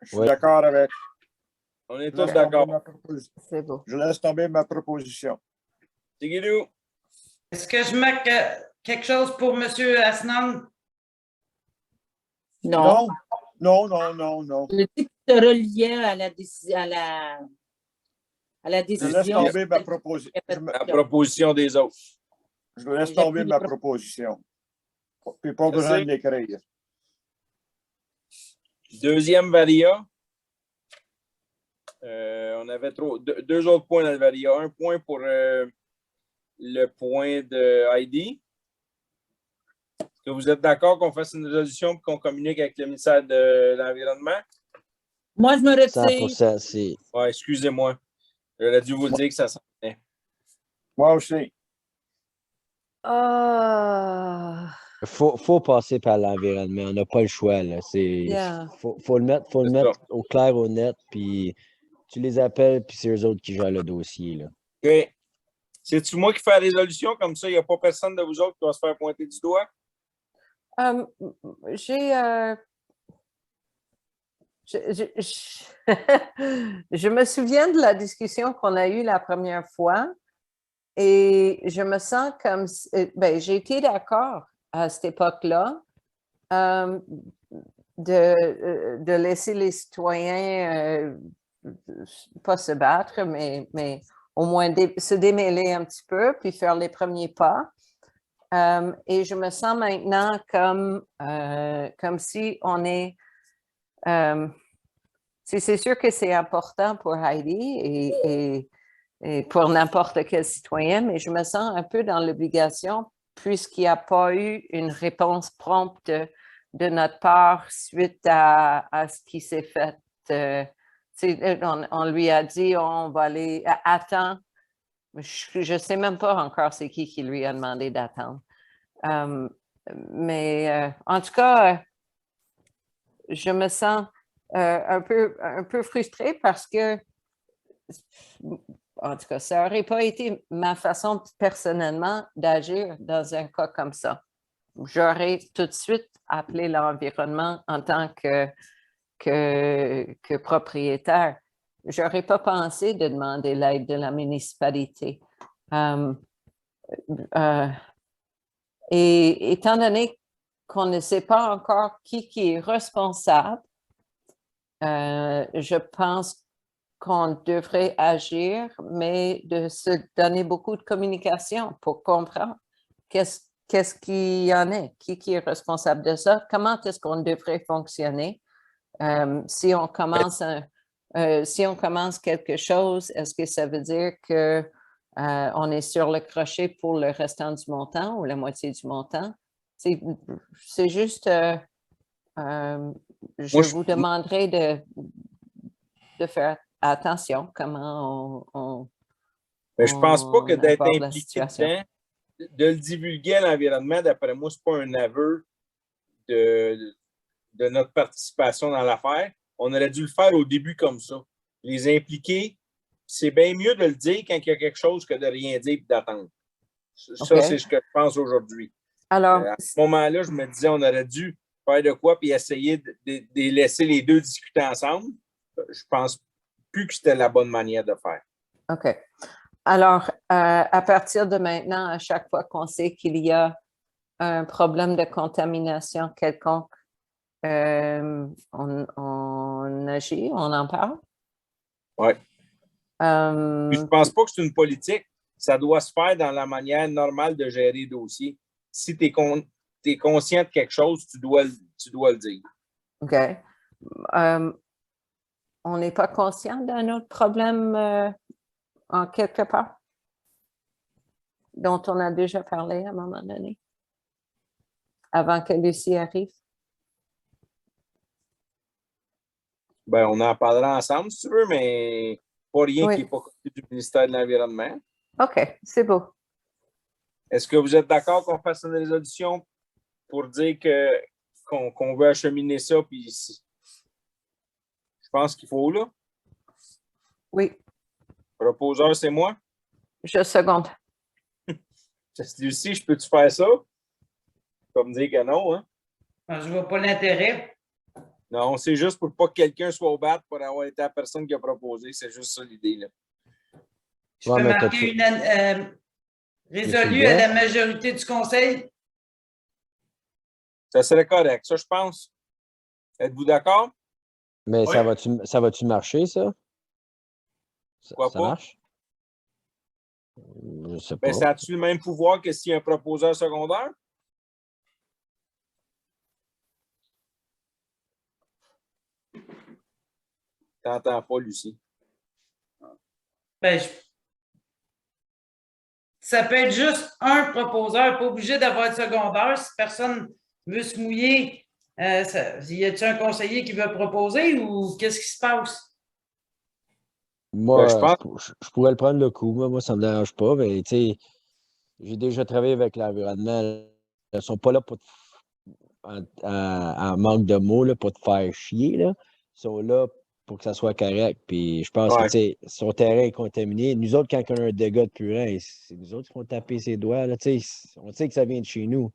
Je suis Oui. d'accord avec. On est tous d'accord. C'est beau. Je laisse tomber ma proposition. Tigidou. Est-ce que je marque quelque chose pour M. Asnan? Non. Non. Le titre te reliait à la décision. Je laisse tomber ma proposition. La proposition des autres. Je laisse tomber ma proposition. Puis pas besoin de l'écrire. Deuxième varia. On avait deux autres points dans le varia. Un point pour le point de Heidi. Est-ce que vous êtes d'accord qu'on fasse une résolution et qu'on communique avec le ministère de l'Environnement? Moi, je me retire. 100%, c'est. Oui, excusez-moi. J'aurais dû vous dire que ça s'en venait. Moi aussi. Ah, Faut passer par l'environnement. On n'a pas le choix, là. Yeah. Faut le mettre C'est mettre ça. au clair, au net, puis tu les appelles, puis c'est eux autres qui gèrent le dossier, là. OK. C'est-tu moi qui fais la résolution? Comme ça, il n'y a pas personne de vous autres qui va se faire pointer du doigt? J'ai je me souviens de la discussion qu'on a eue la première fois et je me sens comme ben, j'ai été d'accord à cette époque-là de laisser les citoyens pas se battre, mais au moins se démêler un petit peu puis faire les premiers pas. Et je me sens maintenant comme si on est... c'est sûr que c'est important pour Heidi et pour n'importe quel citoyen, mais je me sens un peu dans l'obligation puisqu'il n'y a pas eu une réponse prompte de notre part suite à ce qui s'est fait. On lui a dit, on va aller... Attends. Je ne sais même pas encore c'est qui lui a demandé d'attendre. Mais en tout cas, je me sens un peu frustrée parce que, en tout cas, ça n'aurait pas été ma façon personnellement d'agir dans un cas comme ça. J'aurais tout de suite appelé l'environnement en tant que propriétaire. Je n'aurais pas pensé de demander l'aide de la municipalité. Et étant donné qu'on ne sait pas encore qui est responsable, je pense qu'on devrait agir, mais de se donner beaucoup de communication pour comprendre qu'est-ce qu'il y en est, qui est responsable de ça, comment est-ce qu'on devrait fonctionner. Si on commence quelque chose, est-ce que ça veut dire que on est sur le crochet pour le restant du montant ou la moitié du montant? C'est juste, je vous demanderai de faire attention comment on Mais je ne pense pas que d'être aborde la impliqué situation. dedans, de le divulguer à l'environnement, d'après moi, ce n'est pas un aveu de notre participation dans l'affaire. On aurait dû le faire au début comme ça. Les impliquer, c'est bien mieux de le dire quand il y a quelque chose que de rien dire et d'attendre. Ça, OK. c'est ce que je pense aujourd'hui. Alors, À ce moment-là, je me disais, on aurait dû faire de quoi puis essayer de laisser les deux discuter ensemble. Je pense plus que c'était la bonne manière de faire. OK. Alors, à partir de maintenant, à chaque fois qu'on sait qu'il y a un problème de contamination quelconque, on agit, on en parle? Oui. Je ne pense pas que c'est une politique. Ça doit se faire dans la manière normale de gérer le dossier. Si tu es conscient de quelque chose, tu dois le dire. OK. On n'est pas conscient d'un autre problème en quelque part dont on a déjà parlé à un moment donné, avant que Lucie arrive? Ben, on en parlera ensemble, si tu veux, mais pas rien qui n'est pas connu du ministère de l'Environnement. OK, c'est beau. Est-ce que vous êtes d'accord qu'on fasse une résolution pour dire qu'on veut acheminer ça, puis je pense qu'il faut, là? Oui. Proposeur, c'est moi? Je seconde. Lucie, je peux-tu faire ça? Pas me dire que non, hein? Je ne vois pas l'intérêt. Non, c'est juste pour pas que quelqu'un soit au bat pour avoir été la personne qui a proposé. C'est juste ça l'idée, là. Je peux marquer une résolue à la majorité du conseil? Ça serait correct, ça, je pense. Êtes-vous d'accord? Mais Oui. ça va-tu marcher, ça? Pourquoi ça pas? marche? Je sais pas. Ben, ça a-tu le même pouvoir que s'il y a un proposeur secondaire? t'entends pas, Lucie. Ben, ça peut être juste un proposeur, pas obligé d'avoir de secondaire. Si personne veut se mouiller, y a-t-il un conseiller qui veut proposer ou qu'est-ce qui se passe? Moi, je pense- je pourrais le prendre le coup. Moi, ça ne me dérange pas. Mais, tu sais, j'ai déjà travaillé avec l'environnement. Ils ne sont pas là pour en manque de mots, là, pour te faire chier. Là. Ils sont là pour que ça soit correct. Puis je pense que, tu sais, son terrain est contaminé. Nous autres, quand on a un dégât de purin, c'est nous autres qui vont taper ses doigts. Là, tu sais, on sait que ça vient de chez nous.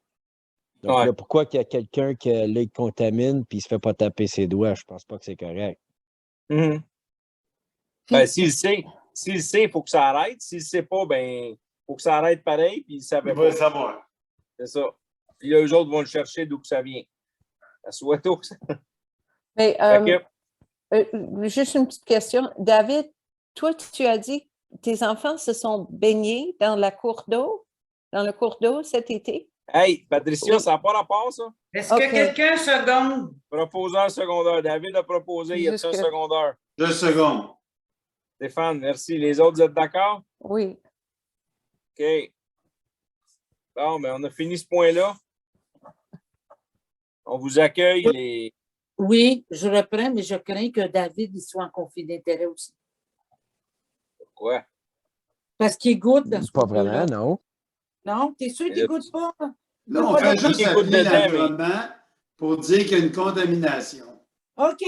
Donc là, pourquoi qu'il y a quelqu'un qui là, il contamine puis il ne se fait pas taper ses doigts? Je pense pas que c'est correct. Ben, s'il le sait, il faut que ça arrête. S'il ne sait pas, ben, il faut que ça arrête pareil, puis il ne savait Il pas. va le savoir. C'est ça. Puis là, eux autres vont le chercher d'où que ça vient. Ça soit tôt que ça. Mais, Fait juste une petite question. David, toi, tu as dit que tes enfants se sont baignés dans le cours d'eau cet été? Hey, Patricia, Oui. ça n'a pas rapport, ça? Est-ce OK. que quelqu'un seconde? Proposeur secondaire. David a proposé, il y a un Jusque- secondaire. 2 secondes. Stéphane, merci. Les autres, vous êtes d'accord? Oui. OK. Bon, mais on a fini ce point-là. On vous accueille, les. Oui, je reprends, mais je crains que David il soit en conflit d'intérêt aussi. Quoi? Parce qu'il goûte dans ce Pas cours-là. vraiment, non. Non, t'es sûr qu'il goûte pas? Là, on Pas fait de- juste écoute appeler dedans, mais- l'environnement pour dire qu'il y a une contamination. OK,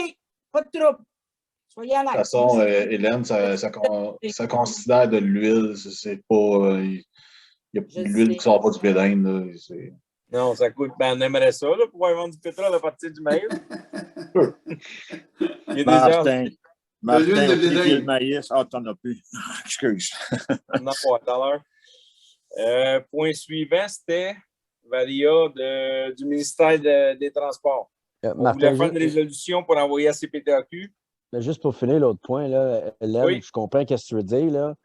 pas de trouble. Soyez à De toute l'aise. façon, Hélène, ça considère de l'huile. C'est pas. Il y a Je de l'huile sais. qui sort pas du bédine. Là. C'est- Non, ça coûte. Ben, on aimerait ça, là, pouvoir vendre du pétrole à partir du maïs. Il y a Martin, l'huile de au prix bédine. le maïs. Ah, t'en as plus. Excuse. On n'a pas tout à l'heure. Point suivant, c'était Varia du ministère des Transports. On Martin, voulait faire une résolution pour envoyer à CPTAQ. mais juste pour finir l'autre point, là, Hélène, Oui. je comprends ce que tu veux dire, là.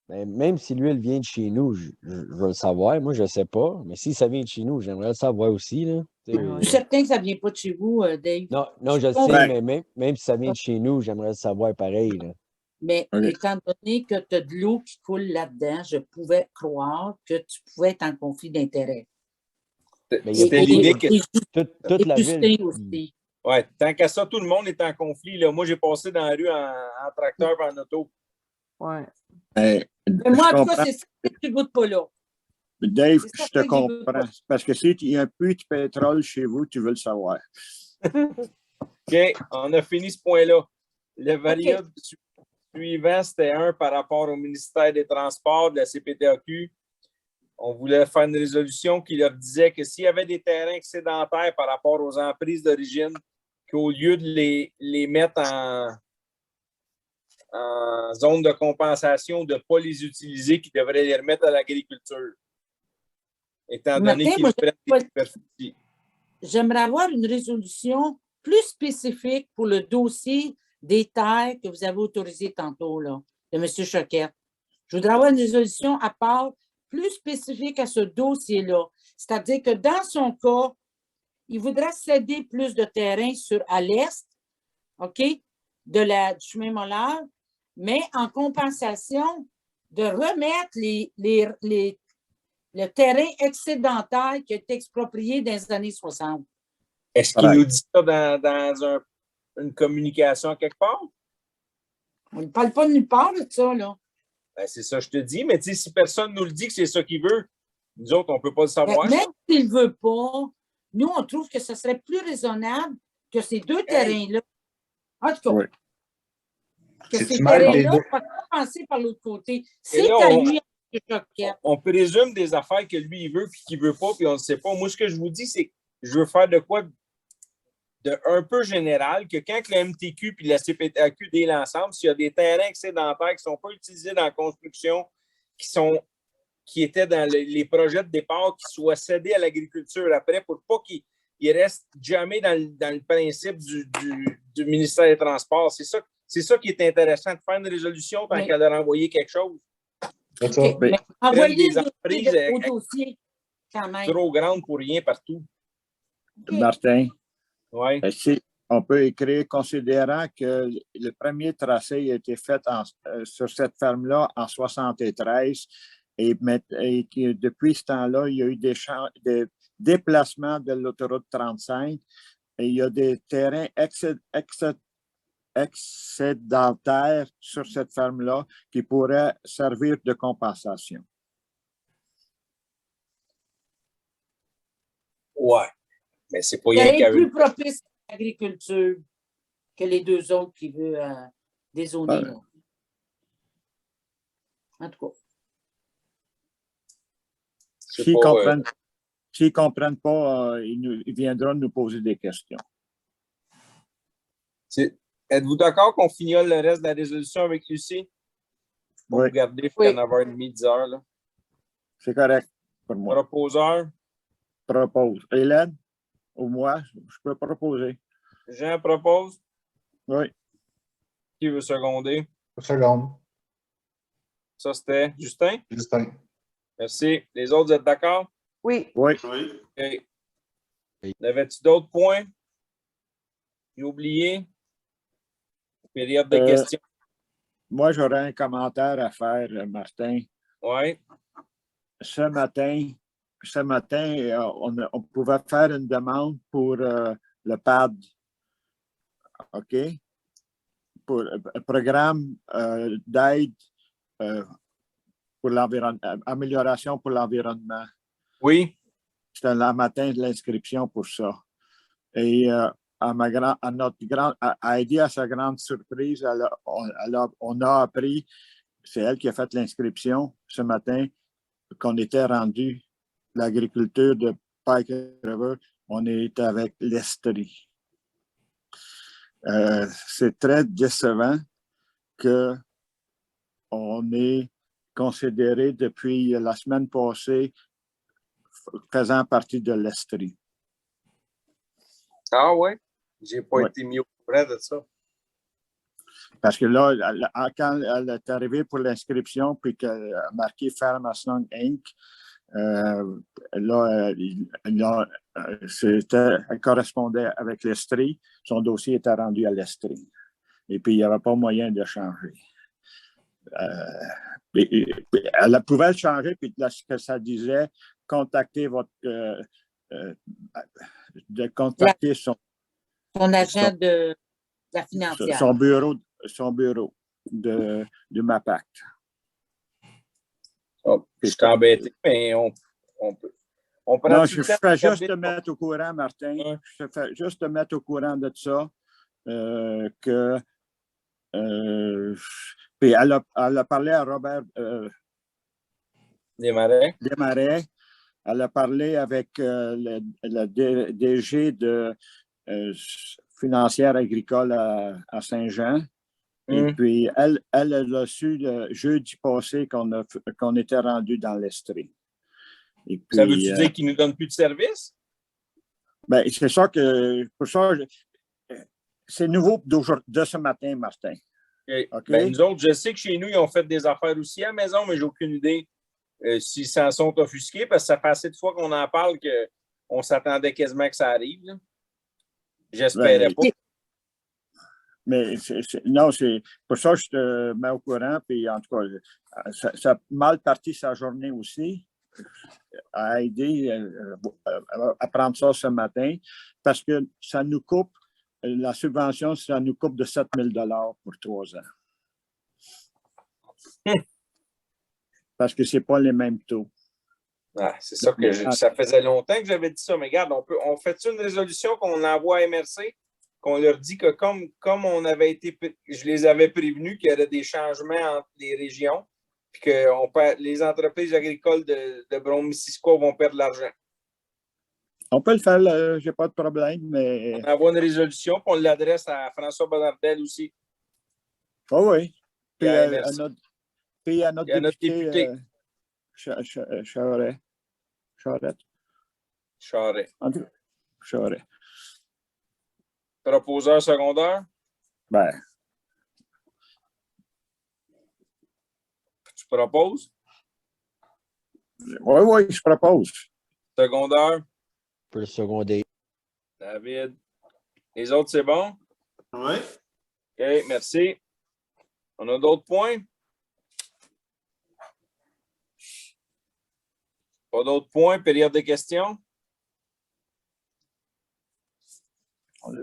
Mais même si l'huile vient de chez nous, je veux le savoir. Moi, je ne sais pas. Mais si ça vient de chez nous, j'aimerais le savoir aussi. Là. Je suis certain que ça ne vient pas de chez vous, Dave. Non, je le comprends. sais, mais même si ça vient de chez nous, j'aimerais le savoir pareil. Là. Mais OK. étant donné que tu as de l'eau qui coule là-dedans, je pouvais croire que tu pouvais être en conflit d'intérêt. Mais C'était Et- l'idée que. Toute la Justin ville. aussi. Ouais, tant qu'à ça, tout le monde est en conflit. Là. Moi, j'ai passé dans la rue en tracteur et en auto. Ouais. Mais, Mais moi, je en tout cas, comprends. c'est ça que tu ne goûtes pas là. Dave, c'est je certain te que j'y veux comprends. pas. Parce que s'il y a un puits de pétrole chez vous, tu veux le savoir. OK, on a fini ce point-là. Le variable suivant, c'était un par rapport au ministère des Transports de la CPTAQ. On voulait faire une résolution qui leur disait que s'il y avait des terrains excédentaires par rapport aux emprises d'origine, qu'au lieu de les mettre en zone de compensation, de ne pas les utiliser, qu'ils devraient les remettre à l'agriculture. Étant donné Martin, qu'ils moi, prennent j'aimerais- des superficies. J'aimerais avoir une résolution plus spécifique pour le dossier des terres que vous avez autorisé tantôt, là, de M. Choquette. Je voudrais avoir une résolution à part plus spécifique à ce dossier-là. C'est-à-dire que dans son cas, il voudrait céder plus de terrain à l'est, OK, du chemin Mollard, mais en compensation de remettre le terrain excédentaire qui a été exproprié dans les années 60. Est-ce qu'il nous dit ça dans une communication quelque part? On ne parle pas de nulle part de ça, là. Ben, c'est ça, je te dis, mais si personne nous le dit que c'est ça qu'il veut, nous autres, on ne peut pas le savoir. Même s'il ne veut pas, nous, on trouve que ce serait plus raisonnable que ces deux terrains-là. En tout cas, Oui. que Si ces tu mêles les terrains-là deux- soient compensés par l'autre côté. C'est là, à on- lui, M. Choquette. On présume des affaires que lui, il veut puis qu'il ne veut pas, puis on ne sait pas. Moi, ce que je vous dis, c'est que je veux faire de quoi de un peu général, que quand la MTQ puis la CPTAQ dès l'ensemble, s'il y a des terrains excédentaires qui ne sont pas utilisés dans la construction, qui étaient dans les projets de départ, qui soient cédés à l'agriculture après pour pas qu'ils restent jamais dans le principe du ministère des Transports. C'est ça qui est intéressant, de faire une résolution tant Oui. qu'à leur envoyer quelque chose. C'est ça. OK, mais envoyez des le dossier emprises au dossier quand même. Trop grande pour rien partout. OK. Martin, Ouais. on peut écrire, considérant que le premier tracé a été fait sur cette ferme-là en 1973 et que depuis ce temps-là, il y a eu des déplacements de l'autoroute 35 et il y a des terrains excédentaires sur cette ferme-là qui pourraient servir de compensation. Ouais. Mais c'est pas Il rien est qu'à plus une. propice à l'agriculture que les deux autres qui veulent dézoner. Ouais. Là. En tout cas. C'est S'ils pas, ne comprennent pas, ils viendront nous poser des questions. Êtes-vous d'accord qu'on finisse le reste de la résolution avec Lucie? Pour Oui, vous garder jusqu'à Oui. 9h30, 10h. Là. c'est correct pour moi. Proposeur, Propose. Hélène ou moi, je peux proposer. Jean propose. Oui. Qui veut seconder? Une seconde. Ça, c'était Justin. Justin. Merci. Les autres, vous êtes d'accord? Oui, Oui. Oui. OK. Oui. N'avais-tu d'autres points? J'ai oublié. Période de questions. Moi, j'aurais un commentaire à faire, Martin. Oui. Ce matin, on pouvait faire une demande pour le PAD. OK? Pour un programme d'aide pour l'amélioration pour l'environnement. Oui. C'était le matin de l'inscription pour ça. Et à Heidi, à sa grande surprise, on a appris, c'est elle qui a fait l'inscription ce matin, qu'on était rendu l'agriculture de Pike River, on est avec l'Estrie. C'est très décevant qu'on est considéré depuis la semaine passée faisant partie de l'Estrie. Ah ouais? J'ai pas Ouais. été mis au courant de ça. Parce que là, quand elle est arrivée pour l'inscription, puis qu'elle a marqué Pharmacon Inc., elle correspondait avec l'Estrie. Son dossier était rendu à l'Estrie. Et puis, il n'y avait pas moyen de changer. Elle pouvait le changer, puis là, ce que ça disait, contacter contacter son Agent de la financière. son bureau de MAPACT. Oh, je suis embêté, mais on peut. On prend Non, tout je le temps fais de juste regarder. te mettre au courant, Martin. Ouais. Je fais juste te mettre au courant de ça. Puis elle a parlé à Robert Desmarais. Desmarais. Elle a parlé avec le DG de financière agricole à Saint-Jean. Et puis, elle a su le jeudi passé qu'on était rendu dans l'Estrie. Et puis, Ça veut-tu dire qu'ils ne nous donnent plus de service? Ben, c'est ça que. Pour ça, c'est nouveau de ce matin, Martin. Okay. OK? Ben, nous autres, je sais que chez nous, ils ont fait des affaires aussi à la maison, mais j'ai aucune idée s'ils s'en sont offusqués, parce que ça fait assez de fois qu'on en parle qu'on s'attendait quasiment que ça arrive. Là. J'espérais pas. Mais non, c'est pour ça que je te mets au courant. Puis en tout cas, ça a mal parti sa journée aussi. À aider à prendre ça ce matin parce que ça nous coupe, la subvention, ça nous coupe de 7 000 $ pour 3 ans. Parce que ce n'est pas les mêmes taux. Ah, c'est ça que ça faisait longtemps que j'avais dit ça. Mais regarde, on fait une résolution qu'on envoie à MRC, qu'on leur dit que comme on avait été, je les avais prévenus qu'il y aurait des changements entre les régions, puis que les entreprises agricoles de Brome-Missisquoi vont perdre de l'argent. On peut le faire, je n'ai pas de problème, mais... On envoie une résolution, puis on l'adresse à François Bonnardel aussi. Oh oui. Puis à notre député. Charest. Proposeur secondaire? Ben. Tu proposes? Oui, je propose. Secondaire? Pour le seconder. David? Les autres, c'est bon? Oui. OK, merci. On a d'autres points? Pas d'autres points? Période de questions? On a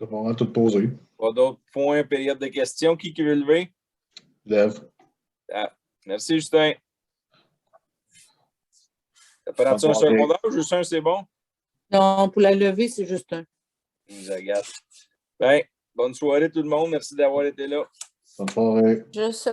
vraiment tout posé. Pas d'autres points? Période de questions? Qui veut lever? Lève. Ah, merci, Justin. Température secondaire ou juste un, c'est bon? Non, pour la levée, c'est juste un. Il nous agace. Ben, bonne soirée tout le monde. Merci d'avoir été là. Bonne soirée. Juste